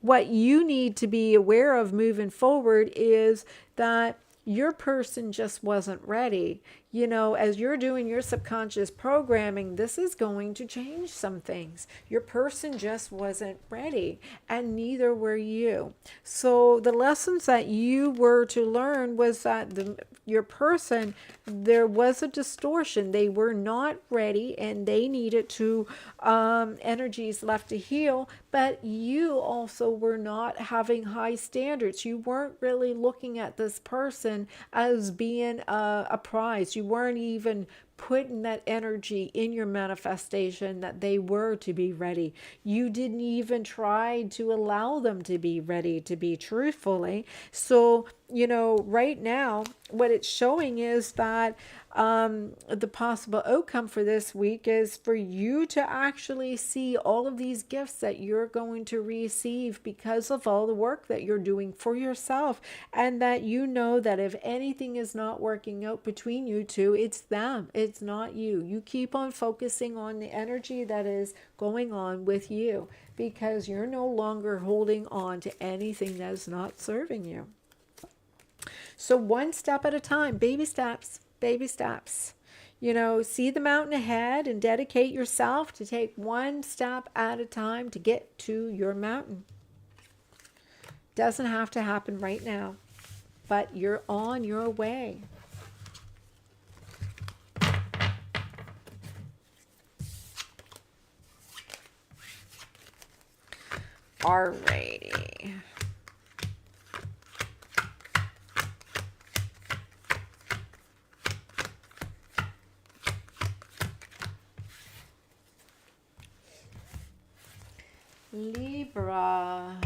what you need to be aware of moving forward is that your person just wasn't ready. As you're doing your subconscious programming, this is going to change some things. Your person just wasn't ready, and neither were you. So the lessons that you were to learn was that your person, there was a distortion. They were not ready, and they needed to energies left to heal, but you also were not having high standards. You weren't really looking at this person as being a prize. You weren't even put in that energy in your manifestation that they were to be ready. You didn't even try to allow them to be ready to be, truthfully. So, right now, what it's showing is that the possible outcome for this week is for you to actually see all of these gifts that you're going to receive because of all the work that you're doing for yourself. And that that if anything is not working out between you two, it's them, it's not you. You keep on focusing on the energy that is going on with you, because you're no longer holding on to anything that is not serving you. So one step at a time, baby steps, baby steps. See the mountain ahead and dedicate yourself to take one step at a time to get to your mountain. Doesn't have to happen right now, but you're on your way. Alrighty. Libra.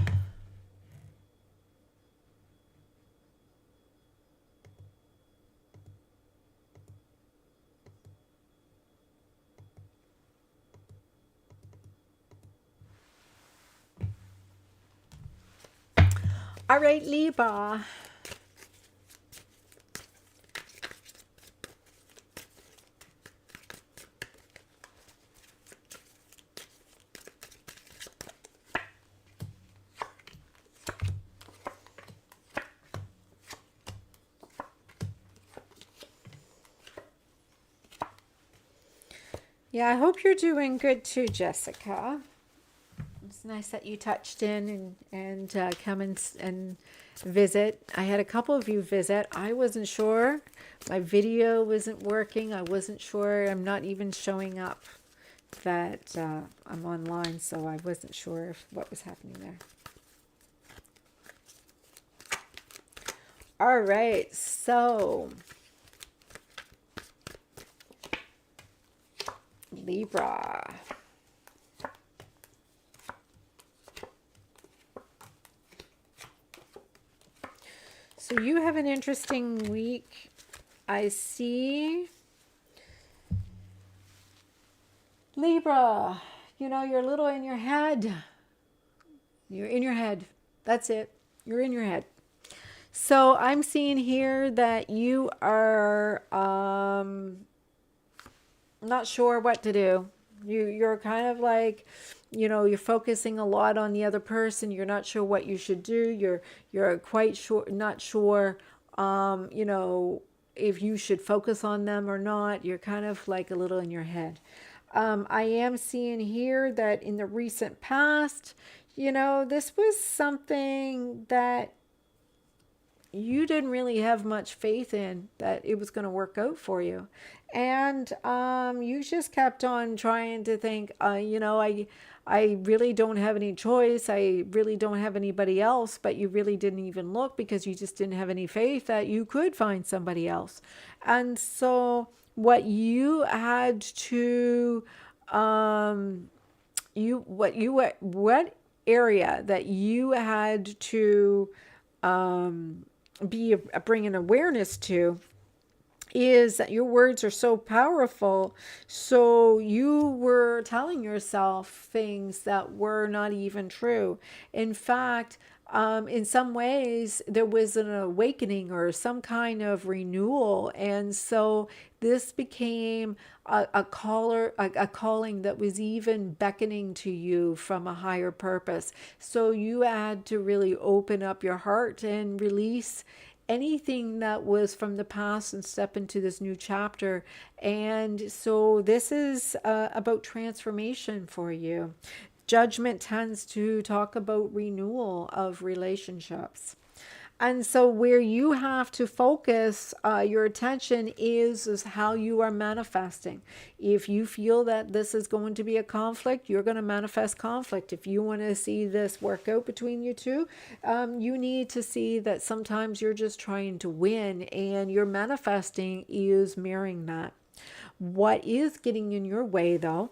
All right, Libra. Yeah, I hope you're doing good too, Jessica. It's nice that you touched in and come and visit. I had a couple of you visit. I wasn't sure. My video wasn't working. I wasn't sure. I'm not even showing up that I'm online, so I wasn't sure what was happening there. All right, so Libra. So you have an interesting week. I see. Libra, you're a little in your head. You're in your head. That's it. You're in your head. So I'm seeing here that you are not sure what to do. You're kind of like, you're focusing a lot on the other person. You're not sure what you should do. You're quite not sure, if you should focus on them or not. You're kind of like a little in your head. I am seeing here that in the recent past, this was something that you didn't really have much faith in that it was going to work out for you. And you just kept on trying to think, I really don't have any choice. I really don't have anybody else. But you really didn't even look because you just didn't have any faith that you could find somebody else. And so what you had to, what area that you had to bring an awareness to is that your words are so powerful. So you were telling yourself things that were not even true. In fact, in some ways, there was an awakening or some kind of renewal. And so this became a calling that was even beckoning to you from a higher purpose. So you had to really open up your heart and release anything that was from the past and step into this new chapter. And so this is about transformation for you. Judgment tends to talk about renewal of relationships. And so where you have to focus your attention is how you are manifesting. If you feel that this is going to be a conflict, you're going to manifest conflict. If you want to see this work out between you two, you need to see that sometimes you're just trying to win, and your manifesting is mirroring that. What is getting in your way, though,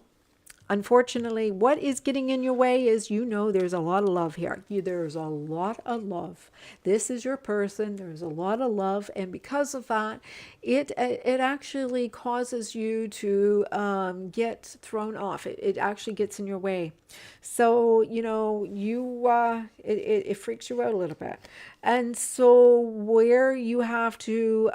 unfortunately, what is getting in your way is, there's a lot of love here. There's a lot of love. This is your person. There's a lot of love. And because of that, it actually causes you to get thrown off. It actually gets in your way. So, it freaks you out a little bit. And so where you have to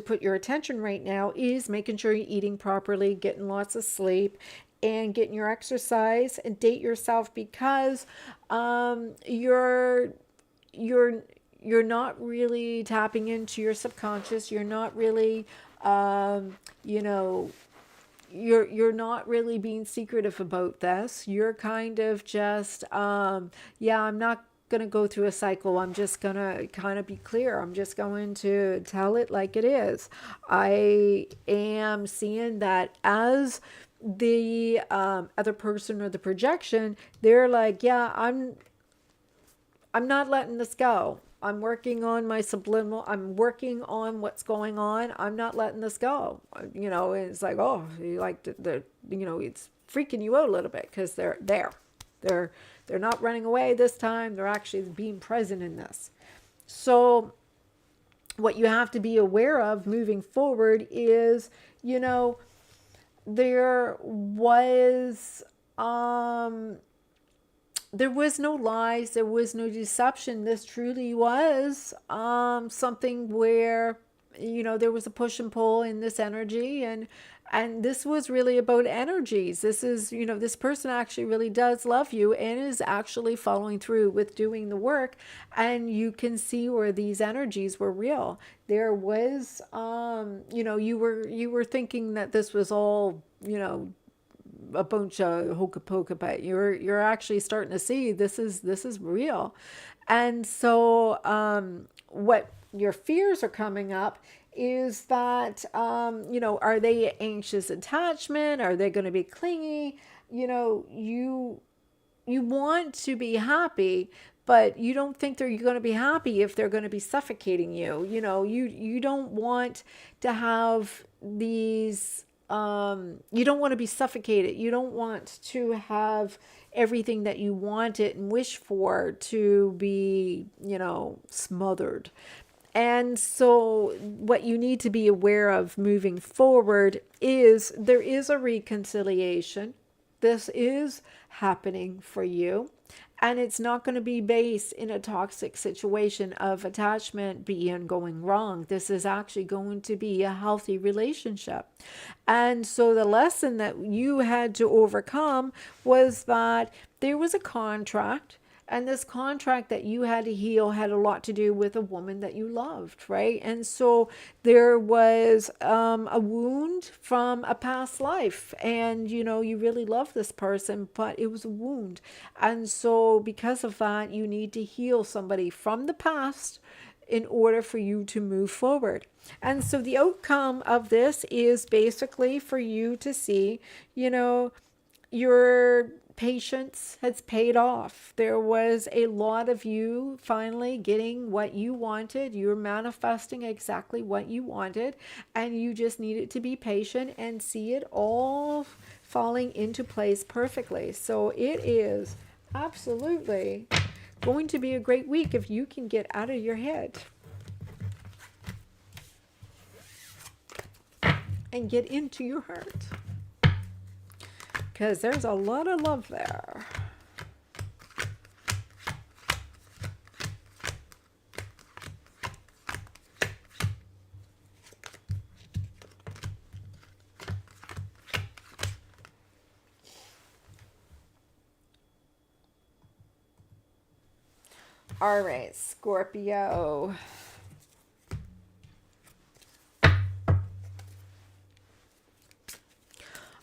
put your attention right now is making sure you're eating properly, getting lots of sleep, and getting your exercise, and date yourself, because you're not really tapping into your subconscious. You're not really you're not really being secretive about this. You're kind of just I'm not going to go through a cycle. I'm just going to kind of be clear. I'm just going to tell it like it is. I am seeing that as the other person or the projection, they're like, I'm not letting this go. I'm working on my subliminal. I'm working on what's going on. I'm not letting this go. It's like, oh, you like it's freaking you out a little bit, because they're there. They're not running away this time. They're actually being present in this. So what you have to be aware of moving forward is, there was no lies, there was no deception. This truly was something where, there was a push and pull in this energy, and this was really about energies. This is, this person actually really does love you and is actually following through with doing the work, and you can see where these energies were real. There was, you were thinking that this was all, a bunch of hokey pokey, but you're actually starting to see this is real. And so what your fears are coming up is that are they anxious attachment? Are they going to be clingy? You want to be happy, but you don't think they're going to be happy if they're going to be suffocating you. You don't want to have these you don't want to be suffocated. You don't want to have everything that you wanted and wish for to be, smothered. And so what you need to be aware of moving forward is there is a reconciliation. This is happening for you. And it's not going to be based in a toxic situation of attachment being going wrong. This is actually going to be a healthy relationship. And so the lesson that you had to overcome was that there was a contract. And this contract that you had to heal had a lot to do with a woman that you loved, right? And so there was a wound from a past life. And, you really love this person, but it was a wound. And so because of that, you need to heal somebody from the past in order for you to move forward. And so the outcome of this is basically for you to see, your patience has paid off. There was a lot of you finally getting what you wanted. You're manifesting exactly what you wanted, and you just needed to be patient and see it all falling into place perfectly. So it is absolutely going to be a great week if you can get out of your head and get into your heart, because there's a lot of love there. All right, Scorpio.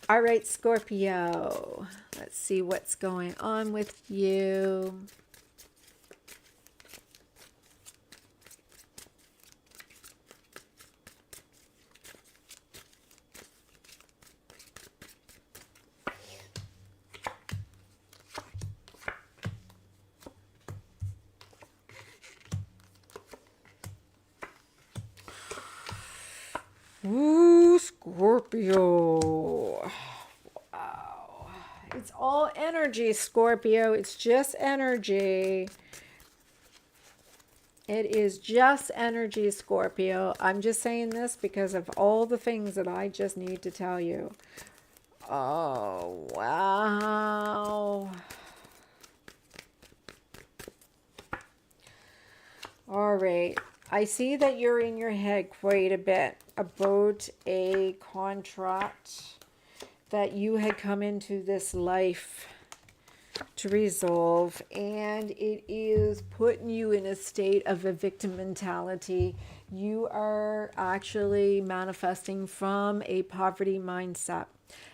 All right, Scorpio. Let's see what's going on with you. Ooh, Scorpio. Wow. It's all energy, Scorpio. It's just energy. It is just energy, Scorpio. I'm just saying this because of all the things that I just need to tell you. Oh, wow. All right. I see that you're in your head quite a bit about a contract that you had come into this life to resolve, and it is putting you in a state of a victim mentality. You are actually manifesting from a poverty mindset,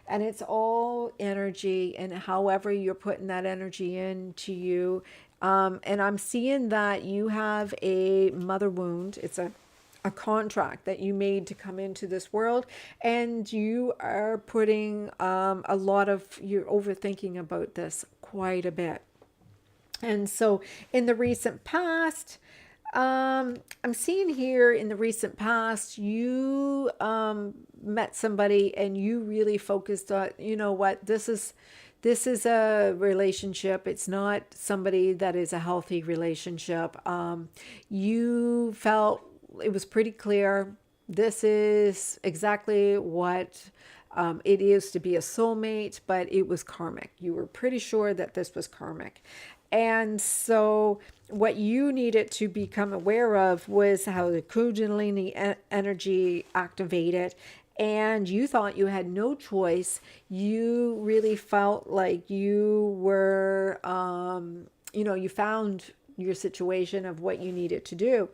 and it's all energy, and however you're putting that energy into you. And I'm seeing that you have a mother wound. It's a contract that you made to come into this world, and you are putting a lot of, you're overthinking about this quite a bit. And so in the recent past, I'm seeing here in the recent past, you met somebody and you really focused on, you know what, this is a relationship. It's not somebody that is a healthy relationship. You felt it was pretty clear. This is exactly what it is to be a soulmate, but it was karmic. You were pretty sure that this was karmic. And so what you needed to become aware of was how the Kundalini energy activated, and you thought you had no choice. You really felt like you were, you found your situation of what you needed to do.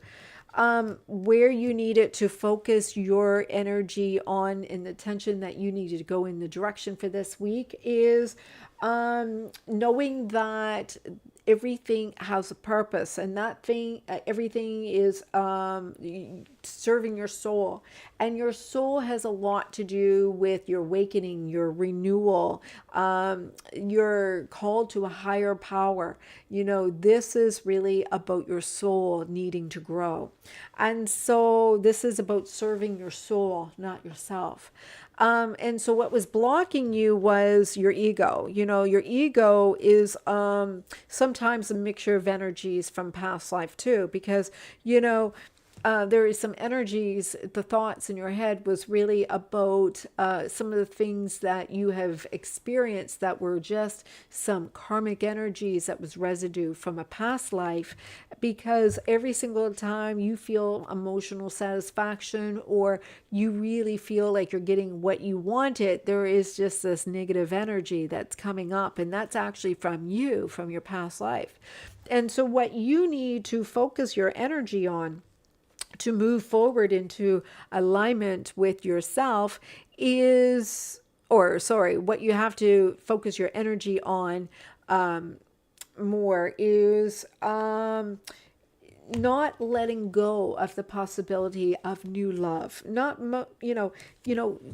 Where you needed to focus your energy on, and the attention that you needed to go in the direction for this week is knowing that everything has a purpose, and that thing, everything is serving your soul, and your soul has a lot to do with your awakening, your renewal. You're called to a higher power. This is really about your soul needing to grow, and so this is about serving your soul, not yourself. And so what was blocking you was your ego. Your ego is sometimes a mixture of energies from past life too, because, there is some energies, the thoughts in your head was really about some of the things that you have experienced that were just some karmic energies that was residue from a past life, because every single time you feel emotional satisfaction or you really feel like you're getting what you wanted, there is just this negative energy that's coming up, and that's actually from you, from your past life. And so what you need to focus your energy on to move forward into alignment with yourself is, or sorry, what you have to focus your energy on more is not letting go of the possibility of new love. Not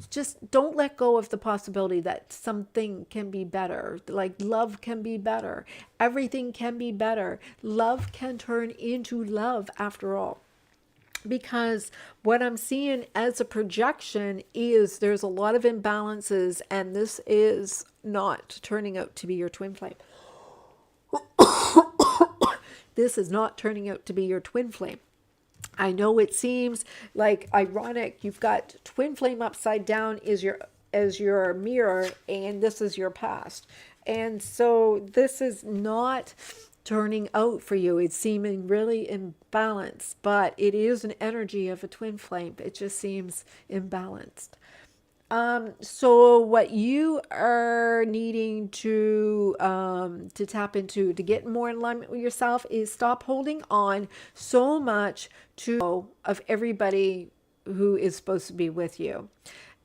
just don't let go of the possibility that something can be better, like love can be better, everything can be better, love can turn into love after all. Because what I'm seeing as a projection is there's a lot of imbalances, and this is not turning out to be your twin flame. This is not turning out to be your twin flame. I know it seems like ironic. You've got twin flame upside down as your mirror, and this is your past. And so this is not turning out for you. It's seeming really imbalanced, but it is an energy of a twin flame. It just seems imbalanced. So what you are needing to tap into to get more in alignment with yourself is stop holding on so much to of everybody who is supposed to be with you,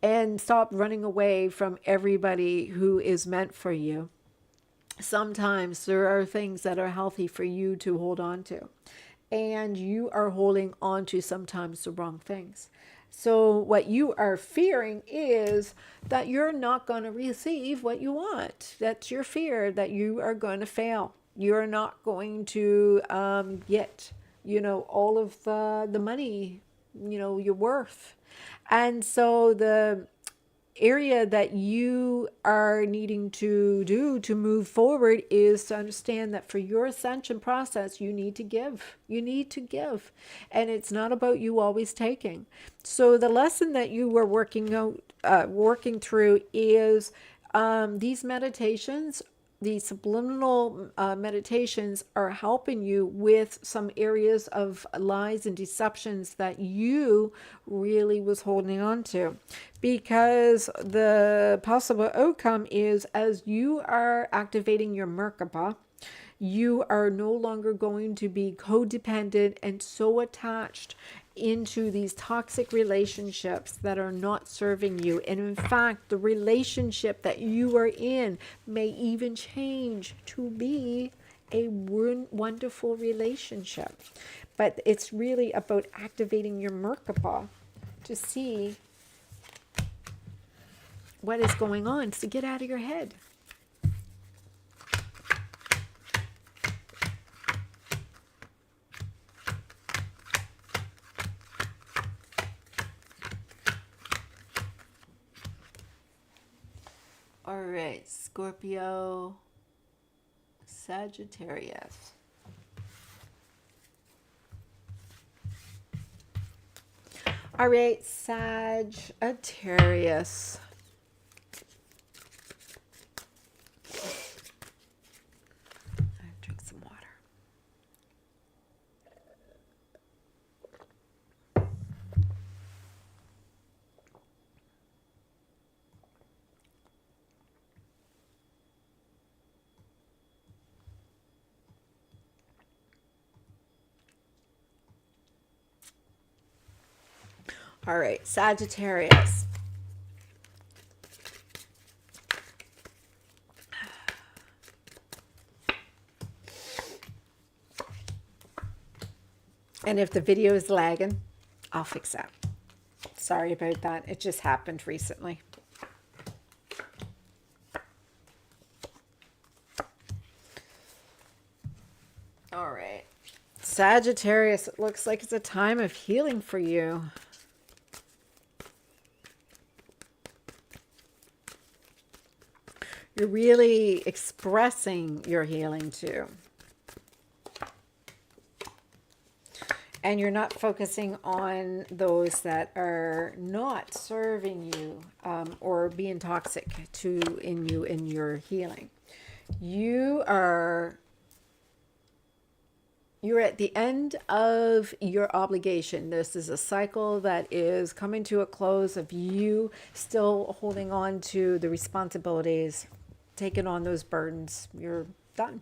and stop running away from everybody who is meant for you. Sometimes there are things that are healthy for you to hold on to, and you are holding on to sometimes the wrong things. So what you are fearing is that you're not going to receive what you want. That's your fear, that you are going to fail. You're not going to get, all of the money your worth. And so the area that you are needing to do to move forward is to understand that for your ascension process, you need to give. You need to give. And it's not about you always taking. So the lesson that you were working through is these meditations, these subliminal meditations are helping you with some areas of lies and deceptions that you really was holding on to, because the possible outcome is, as you are activating your Merkaba, you are no longer going to be codependent and so attached into these toxic relationships that are not serving you. And in fact, the relationship that you are in may even change to be a wonderful relationship. But it's really about activating your Merkaba to see what is going on, to get out of your head. All right, Scorpio, Sagittarius. All right, Sagittarius. I'll drink some water. All right, Sagittarius. And if the video is lagging, I'll fix that. Sorry about that. It just happened recently. All right. Sagittarius, it looks like it's a time of healing for you. You're really expressing your healing too. And you're not focusing on those that are not serving you or being toxic in your healing. You're at the end of your obligation. This is a cycle that is coming to a close of you still holding on to the responsibilities, taking on those burdens. You're done.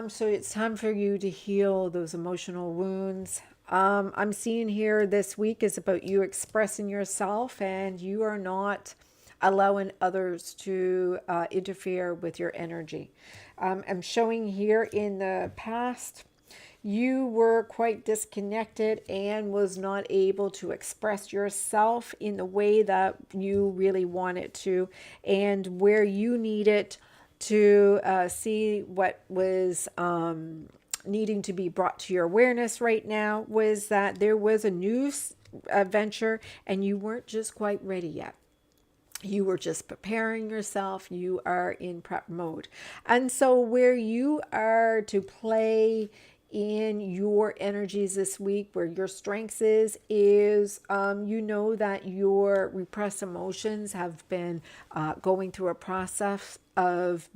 So it's time for you to heal those emotional wounds. I'm seeing here this week is about you expressing yourself, and you are not allowing others to interfere with your energy. I'm showing here in the past, you were quite disconnected and was not able to express yourself in the way that you really wanted to, and where you needed to see what was needing to be brought to your awareness right now was that there was a new venture and you weren't just quite ready yet. You were just preparing yourself. You are in prep mode. And so where you are to play in your energies this week, where your strengths is you know that your repressed emotions have been going through a process of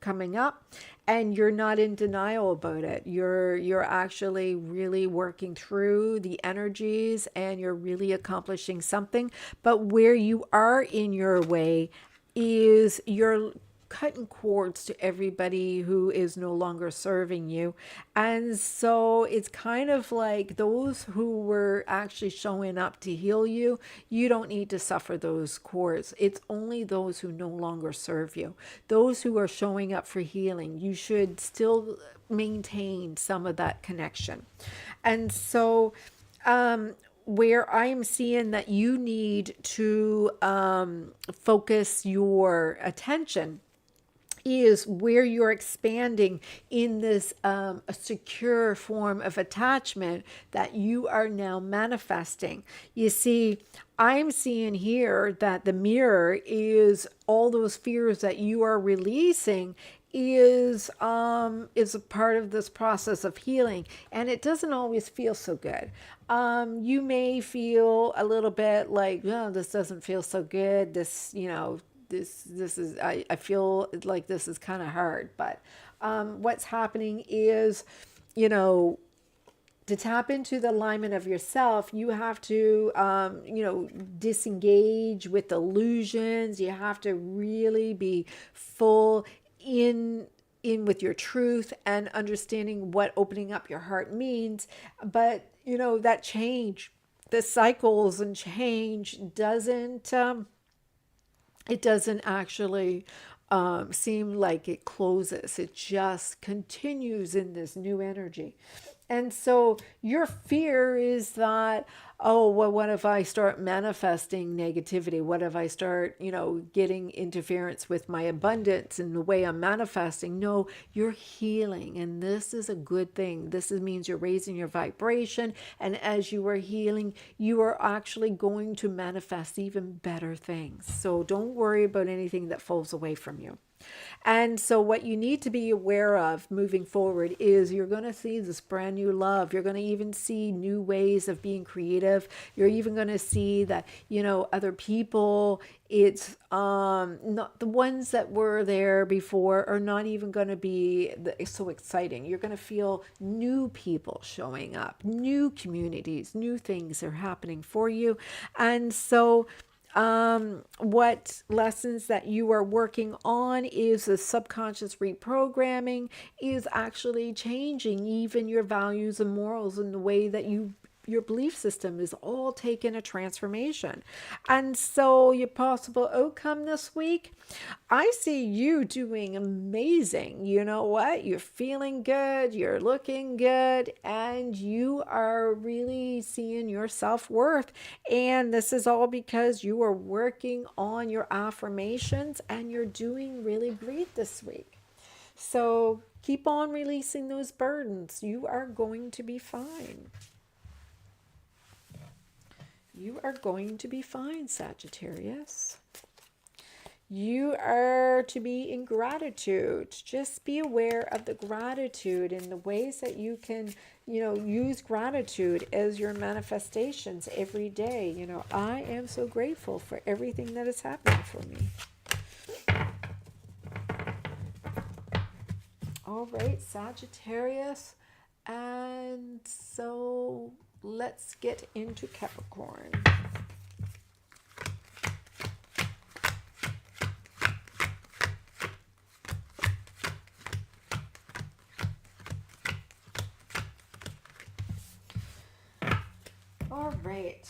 coming up, and you're not in denial about it. You're actually really working through the energies, and you're really accomplishing something. But where you are in your way is you're cutting cords to everybody who is no longer serving you. And so it's kind of like those who were actually showing up to heal you, you don't need to suffer those cords. It's only those who no longer serve you. Those who are showing up for healing, you should still maintain some of that connection. And so where I'm seeing that you need to focus your attention is where you're expanding in this a secure form of attachment that you are now manifesting. You see, I'm seeing here that the mirror is all those fears that you are releasing is a part of this process of healing, and it doesn't always feel so good. You may feel a little bit like, oh, this doesn't feel so good. This is I feel like this is kind of hard. But what's happening is, you know, to tap into the alignment of yourself, you have to, disengage with illusions. You have to really be full in with your truth and understanding what opening up your heart means. But, that change, the cycles and change it doesn't actually seem like it closes. It just continues in this new energy. And so your fear is that, oh, well, what if I start manifesting negativity? What if I start, getting interference with my abundance and the way I'm manifesting? No, you're healing. And this is a good thing. Means you're raising your vibration. And as you are healing, you are actually going to manifest even better things. So don't worry about anything that falls away from you. And so what you need to be aware of moving forward is you're going to see this brand new love. You're going to even see new ways of being creative. You're even going to see that, other people, it's not the ones that were there before are not even going to be so exciting. You're going to feel new people showing up, new communities, new things are happening for you. And so what lessons that you are working on is the subconscious reprogramming is actually changing even your values and morals and the way that your belief system is all taking a transformation. And so your possible outcome this week, I see you doing amazing. You know what? You're feeling good, you're looking good, and you are really seeing your self-worth. And this is all because you are working on your affirmations and you're doing really great this week. So keep on releasing those burdens. You are going to be fine. You are going to be fine, Sagittarius. You are to be in gratitude. Just be aware of the gratitude and the ways that you can, use gratitude as your manifestations every day. I am so grateful for everything that is happening for me. All right, Sagittarius. And so let's get into Capricorn. All right,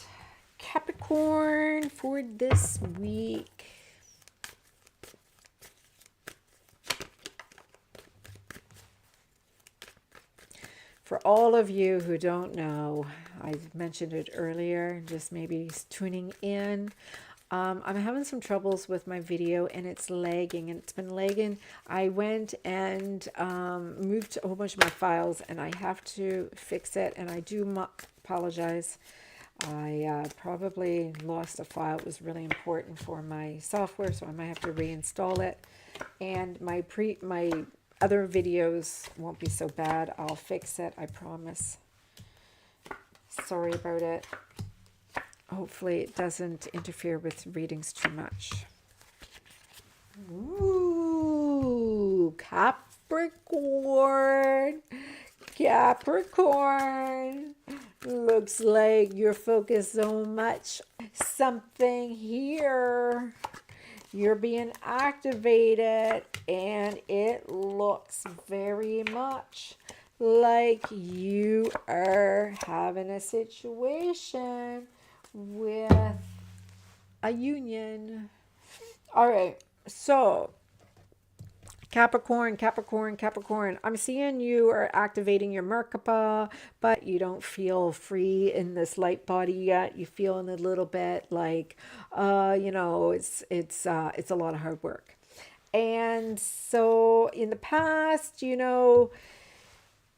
Capricorn for this week. For all of you who don't know, I mentioned it earlier, just maybe tuning in. I'm having some troubles with my video and it's lagging, and it's been lagging. I went and moved a whole bunch of my files and I have to fix it, and I do apologize. I probably lost a file. It was really important for my software, so I might have to reinstall it. And my other videos won't be so bad. I'll fix it, I promise. Sorry about it. Hopefully it doesn't interfere with readings too much. Ooh, Capricorn. Capricorn. Looks like you're focused so much. Something here. You're being activated, and it looks very much like you are having a situation with a union. All right, so Capricorn, Capricorn, Capricorn. I'm seeing you are activating your Merkaba, but you don't feel free in this light body yet. You're feeling a little bit like, it's a lot of hard work. And so in the past,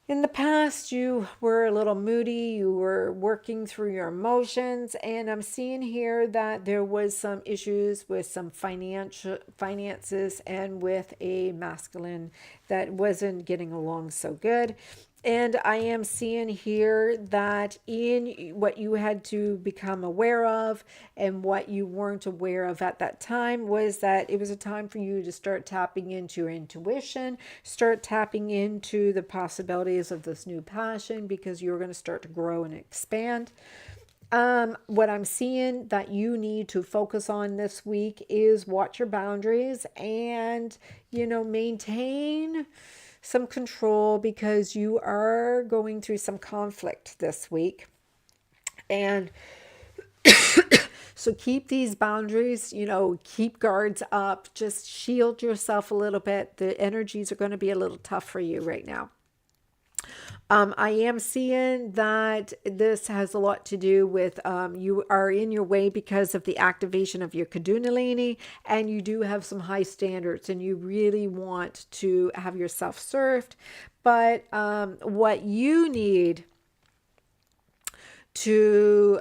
in the past, you were a little moody, you were working through your emotions, and I'm seeing here that there was some issues with some finances and with a masculine that wasn't getting along so good. And I am seeing here that in what you had to become aware of and what you weren't aware of at that time was that it was a time for you to start tapping into your intuition, start tapping into the possibilities of this new passion, because you're going to start to grow and expand. What I'm seeing that you need to focus on this week is watch your boundaries and, maintain some control, because you are going through some conflict this week. And so keep these boundaries, keep guards up, just shield yourself a little bit. The energies are going to be a little tough for you right now. I am seeing that this has a lot to do with you are in your way because of the activation of your Kundalini, and you do have some high standards and you really want to have yourself served. But what you need to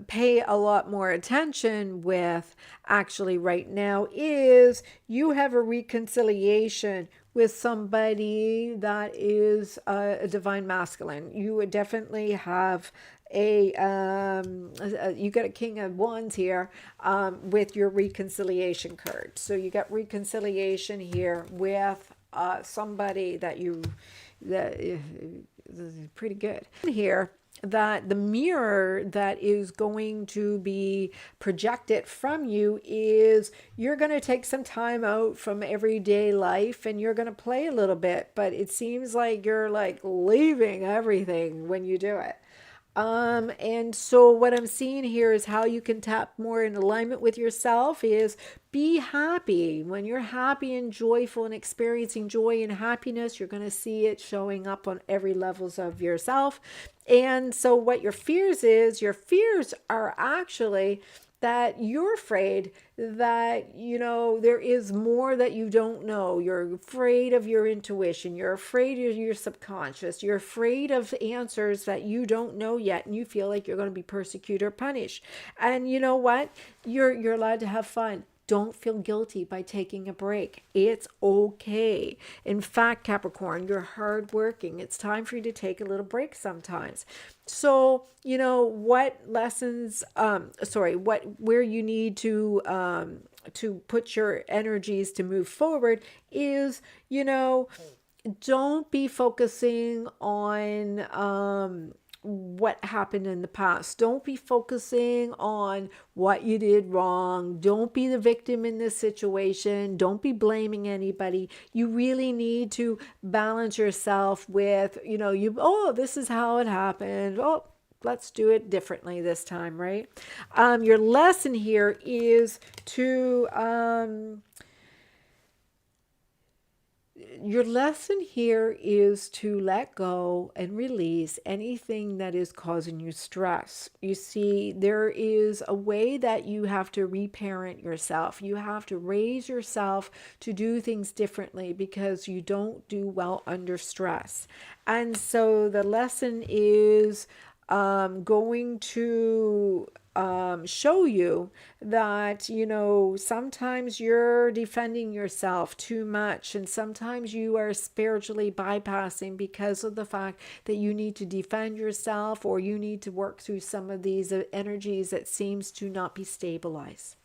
pay a lot more attention with actually right now is you have a reconciliation with somebody that is a divine masculine. You would definitely have you got a King of Wands here with your reconciliation card. So you got reconciliation here with somebody that is pretty good here. That the mirror that is going to be projected from you is you're going to take some time out from everyday life and you're going to play a little bit, but it seems like you're like leaving everything when you do it. And so what I'm seeing here is how you can tap more in alignment with yourself is be happy. When you're happy and joyful and experiencing joy and happiness, you're going to see it showing up on every levels of yourself. And so what your fears are actually that you're afraid that, there is more that you don't know. You're afraid of your intuition. You're afraid of your subconscious. You're afraid of answers that you don't know yet. And you feel like you're going to be persecuted or punished. And you know what? You're allowed to have fun. Don't feel guilty by taking a break. It's okay. In fact, Capricorn, you're hardworking. It's time for you to take a little break sometimes. So, what lessons, where you need to put your energies to move forward is, don't be focusing on, what happened in the past. Don't be focusing on what you did wrong. Don't be the victim in this situation. Don't be blaming anybody. You really need to balance yourself with, this is how it happened. Oh, let's do it differently this time, right? Your lesson here is to let go and release anything that is causing you stress. You see, there is a way that you have to reparent yourself. You have to raise yourself to do things differently because you don't do well under stress. And so the lesson is going to show you that, sometimes you're defending yourself too much, and sometimes you are spiritually bypassing because of the fact that you need to defend yourself, or you need to work through some of these energies that seems to not be stabilized.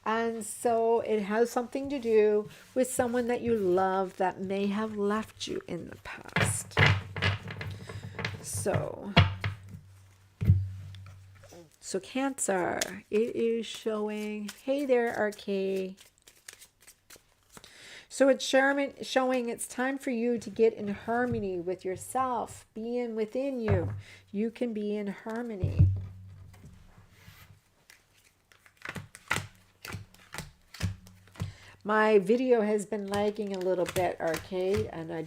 And so it has something to do with someone that you love that may have left you in the past. So Cancer, it is showing, hey there, RK. So it's showing it's time for you to get in harmony with yourself, being within you. You can be in harmony. My video has been lagging a little bit, Arcade, and I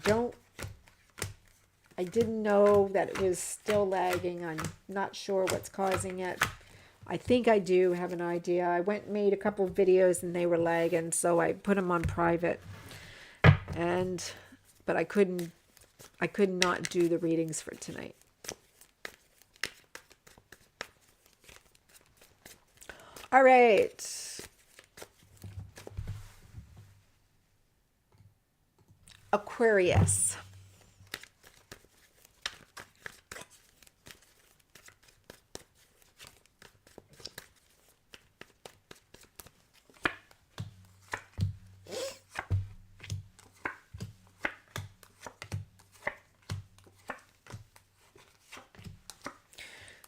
didn't know that it was still lagging. I'm not sure what's causing it. I think I do have an idea. I went and made a couple of videos and they were lagging, so I put them on private. But I could not do the readings for tonight. All right. Aquarius.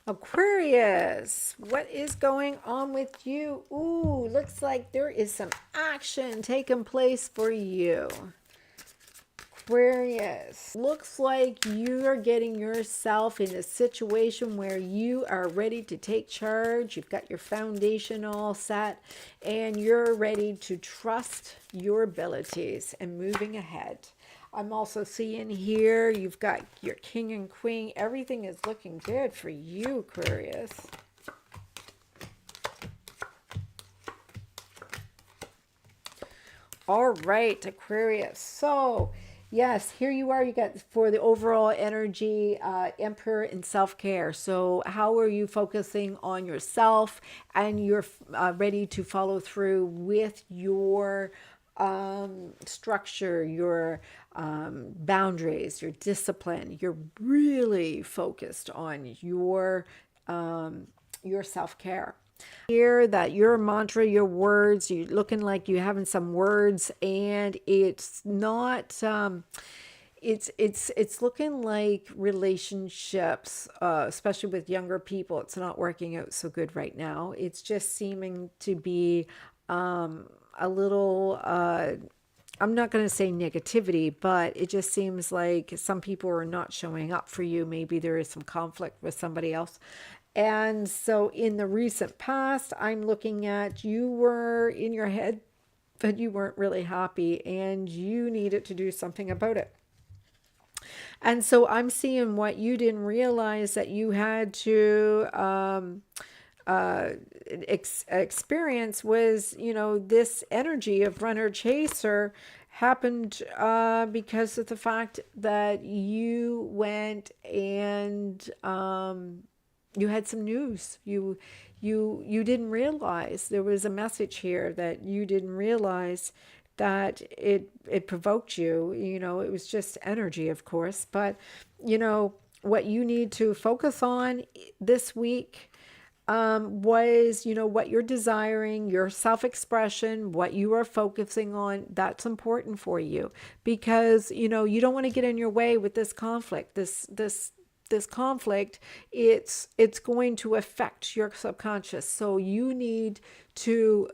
Aquarius, what is going on with you? Ooh, looks like there is some action taking place for you. Aquarius, looks like you are getting yourself in a situation where you are ready to take charge. You've got your foundation all set and you're ready to trust your abilities and moving ahead. I'm also seeing here you've got your king and queen. Everything is looking good for you, Aquarius. All right, Aquarius. So, yes, here you are. You got for the overall energy, Emperor and self-care. So how are you focusing on yourself and you're ready to follow through with your structure, your boundaries, your discipline. You're really focused on your self-care. Hear that your mantra, your words, you're looking like you're having some words, and it's not it's looking like relationships, especially with younger people, it's not working out so good right now. It's just seeming to be a little I'm not going to say negativity, but it just seems like some people are not showing up for you. Maybe there is some conflict with somebody else. And so in the recent past, I'm looking at you were in your head, but you weren't really happy and you needed to do something about it. And so I'm seeing what you didn't realize that you had to experience was, this energy of runner chaser happened because of the fact that you went and you had some news. You didn't realize there was a message here that you didn't realize that it provoked you. It was just energy, of course, but what you need to focus on this week was, what you're desiring, your self-expression, what you are focusing on. That's important for you because, you don't want to get in your way with this conflict, this conflict. It's going to affect your subconscious. So you need to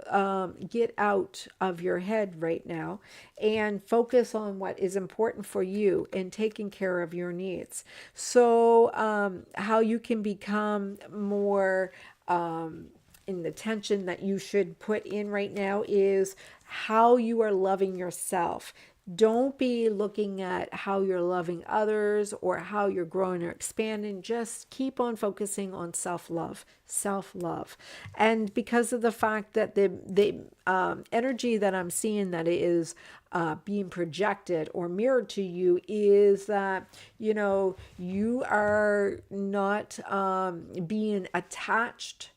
get out of your head right now and focus on what is important for you and taking care of your needs. So how you can become more in the tension that you should put in right now is how you are loving yourself. Don't be looking at how you're loving others or how you're growing or expanding. Just keep on focusing on self-love, self-love. And because of the fact that the energy that I'm seeing that is being projected or mirrored to you is that, you are not being attached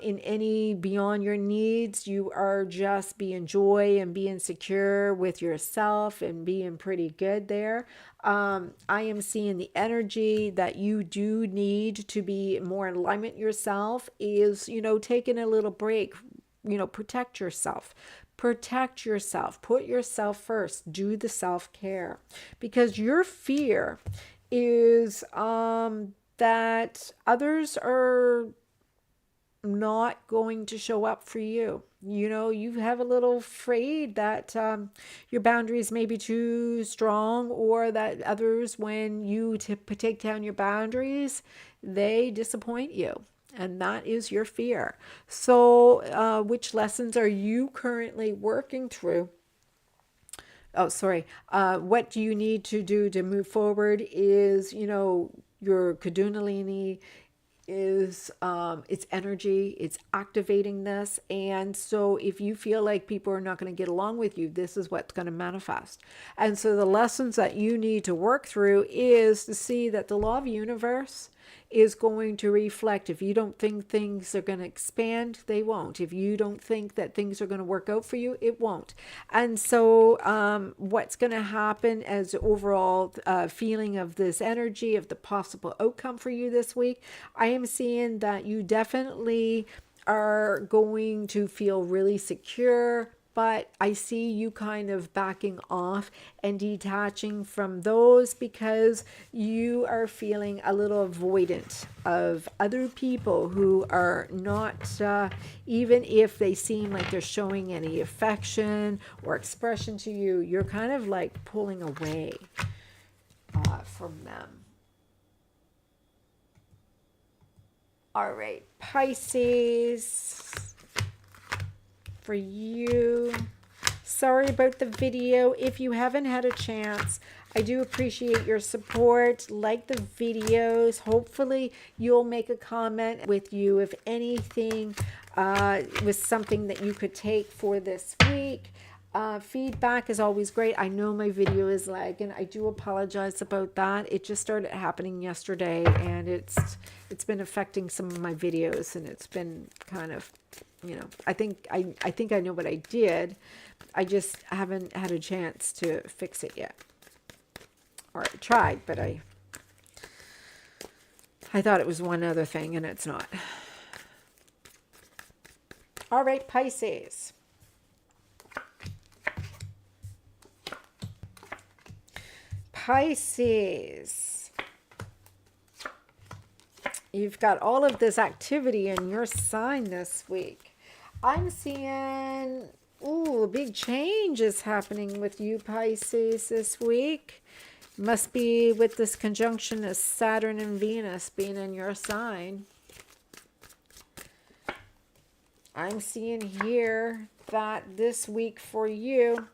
in any beyond your needs. You are just being joy and being secure with yourself and being pretty good there. I am seeing the energy that you do need to be more in alignment yourself is, taking a little break, protect yourself. Protect yourself. Put yourself first. Do the self-care. Because your fear is that others are not going to show up for you. You have a little afraid that your boundaries may be too strong, or that others, when you take down your boundaries, they disappoint you. And that is your fear. So which lessons are you currently working through? Oh, sorry. What do you need to do to move forward is, your Kundalini is it's energy, it's activating this. And so if you feel like people are not going to get along with you, this is what's going to manifest. And so the lessons that you need to work through is to see that the law of universe is going to reflect. If you don't think things are going to expand, they won't. If you don't think that things are going to work out for you, it won't. And so what's going to happen as overall feeling of this energy, of the possible outcome for you this week, I am seeing that you definitely are going to feel really secure, but I see you kind of backing off and detaching from those because you are feeling a little avoidant of other people who are not, even if they seem like they're showing any affection or expression to you, you're kind of like pulling away from them. All right, Pisces, for you. Sorry about the video. If you haven't had a chance, I do appreciate your support. Like the videos. Hopefully you'll make a comment with you if anything was something that you could take for this week. Feedback is always great. I know my video is lagging. I do apologize about that. It just started happening yesterday, and it's been affecting some of my videos, and it's been kind of, I think I know what I did. I just haven't had a chance to fix it yet. Or I tried, but I thought it was one other thing, and it's not. All right, Pisces. Pisces, you've got all of this activity in your sign this week. I'm seeing, a big change is happening with you, Pisces, this week. Must be with this conjunction of Saturn and Venus being in your sign. I'm seeing here that this week for you,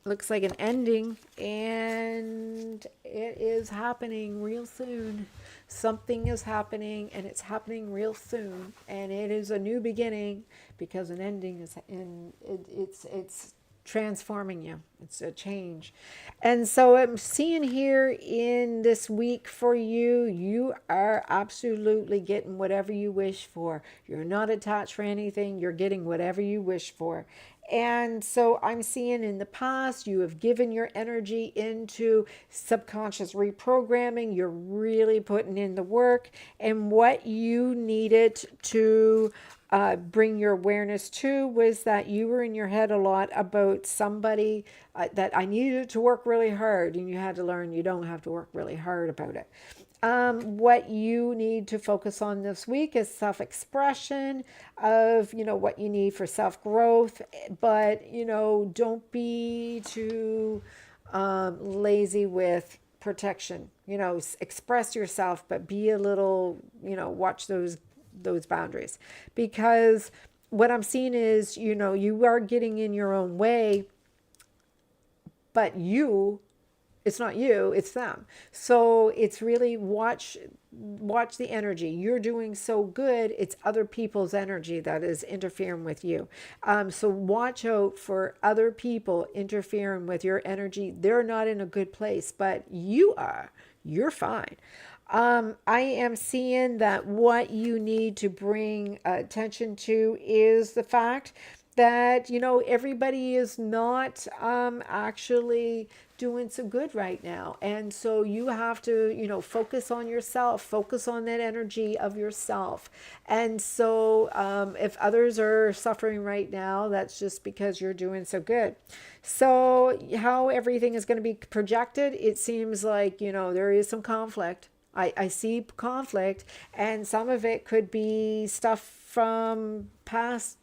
looks like an ending, and it is happening real soon. Something is happening, and it's happening real soon, and it is a new beginning, because an ending is it's transforming you. It's a change. And so I'm seeing here in this week for you, you are absolutely getting whatever you wish for. You're not attached for anything. You're getting whatever you wish for. And so I'm seeing in the past, you have given your energy into subconscious reprogramming. You're really putting in the work, and what you needed to bring your awareness to was that you were in your head a lot about somebody that I needed to work really hard, and you had to learn you don't have to work really hard about it. What you need to focus on this week is self-expression of, what you need for self-growth, but, don't be too lazy with protection. Express yourself, but be a little, watch those boundaries, because what I'm seeing is, you are getting in your own way, but it's not you, it's them. So it's really watch the energy. You're doing so good, it's other people's energy that is interfering with you. So watch out for other people interfering with your energy. They're not in a good place, but you are. You're fine. I am seeing that what you need to bring attention to is the fact that, everybody is not actually doing so good right now. And so you have to, focus on yourself, focus on that energy of yourself. And so if others are suffering right now, that's just because you're doing so good. So how everything is going to be projected, it seems like, there is some conflict. I see conflict, and some of it could be stuff from past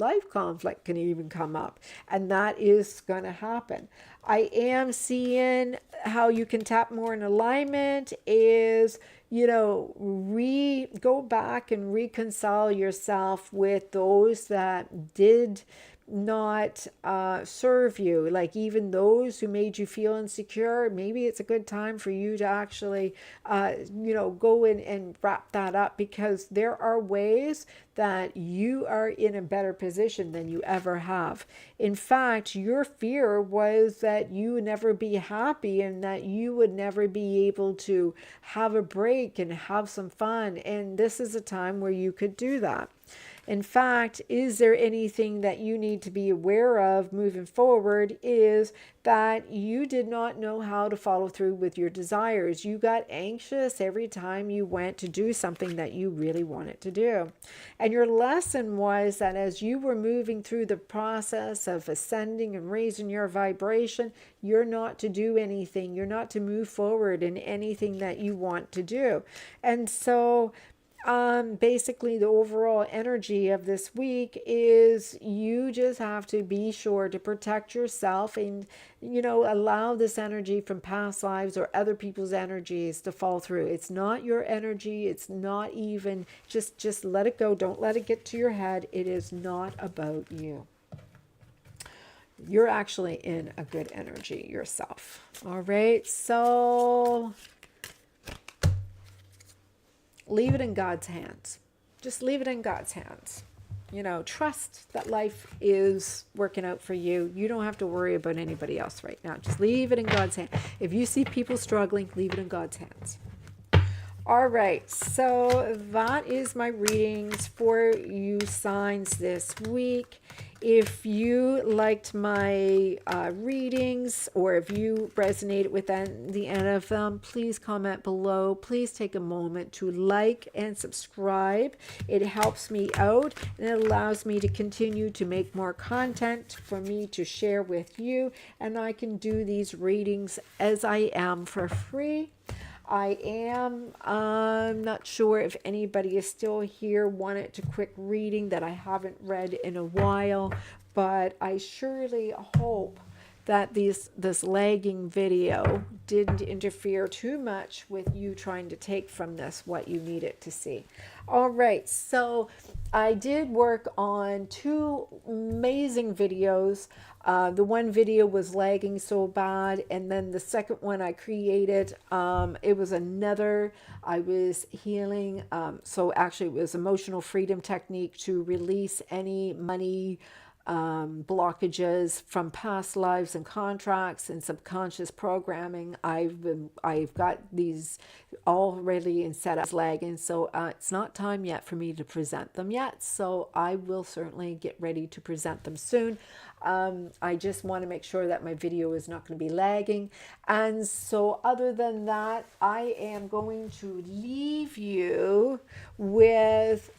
life. Conflict can even come up, and that is going to happen. I am seeing how you can tap more in alignment is, go back and reconcile yourself with those that did, not serve you. Like even those who made you feel insecure, maybe it's a good time for you to actually, go in and wrap that up, because there are ways that you are in a better position than you ever have. In fact, your fear was that you would never be happy and that you would never be able to have a break and have some fun. And this is a time where you could do that. In fact, is there anything that you need to be aware of moving forward is that you did not know how to follow through with your desires. You got anxious every time you went to do something that you really wanted to do. And your lesson was that as you were moving through the process of ascending and raising your vibration, you're not to do anything. You're not to move forward in anything that you want to do. And so basically the overall energy of this week is you just have to be sure to protect yourself and allow this energy from past lives or other people's energies to fall through. It's not your energy. It's not even, just let it go. Don't let it get to your head. It is not about you. You're actually in a good energy yourself. All right, so leave it in God's hands. Just leave it in God's hands. Trust that life is working out for you. You don't have to worry about anybody else right now. Just leave it in God's hands. If you see people struggling, leave it in God's hands. All right, so that is my readings for you signs this week. If you liked my readings, or if you resonated with the end of them, please comment below. Please take a moment to like and subscribe. It helps me out and it allows me to continue to make more content for me to share with you. And I can do these readings as I am for free. I'm not sure if anybody is still here, wanted a quick reading that I haven't read in a while, but I surely hope that this lagging video didn't interfere too much with you trying to take from this what you needed to see. All right, so I did work on 2 amazing videos. The one video was lagging so bad, and then the second one I created, it was I was healing, so actually it was emotional freedom technique to release any money blockages from past lives and contracts and subconscious programming. I've got these already in set up lagging, so it's not time yet for me to present them yet, so I will certainly get ready to present them soon. I just want to make sure that my video is not going to be lagging. And so other than that, I am going to leave you with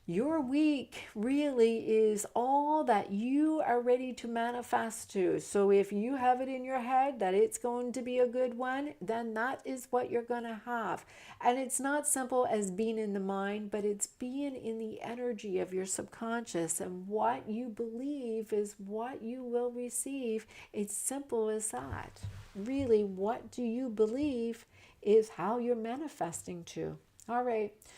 your week really is all that you are ready to manifest to. So if you have it in your head that it's going to be a good one, then that is what you're going to have. And it's not simple as being in the mind, but it's being in the energy of your subconscious, and what you believe is what you will receive. It's simple as that. Really, what do you believe is how you're manifesting to. All right.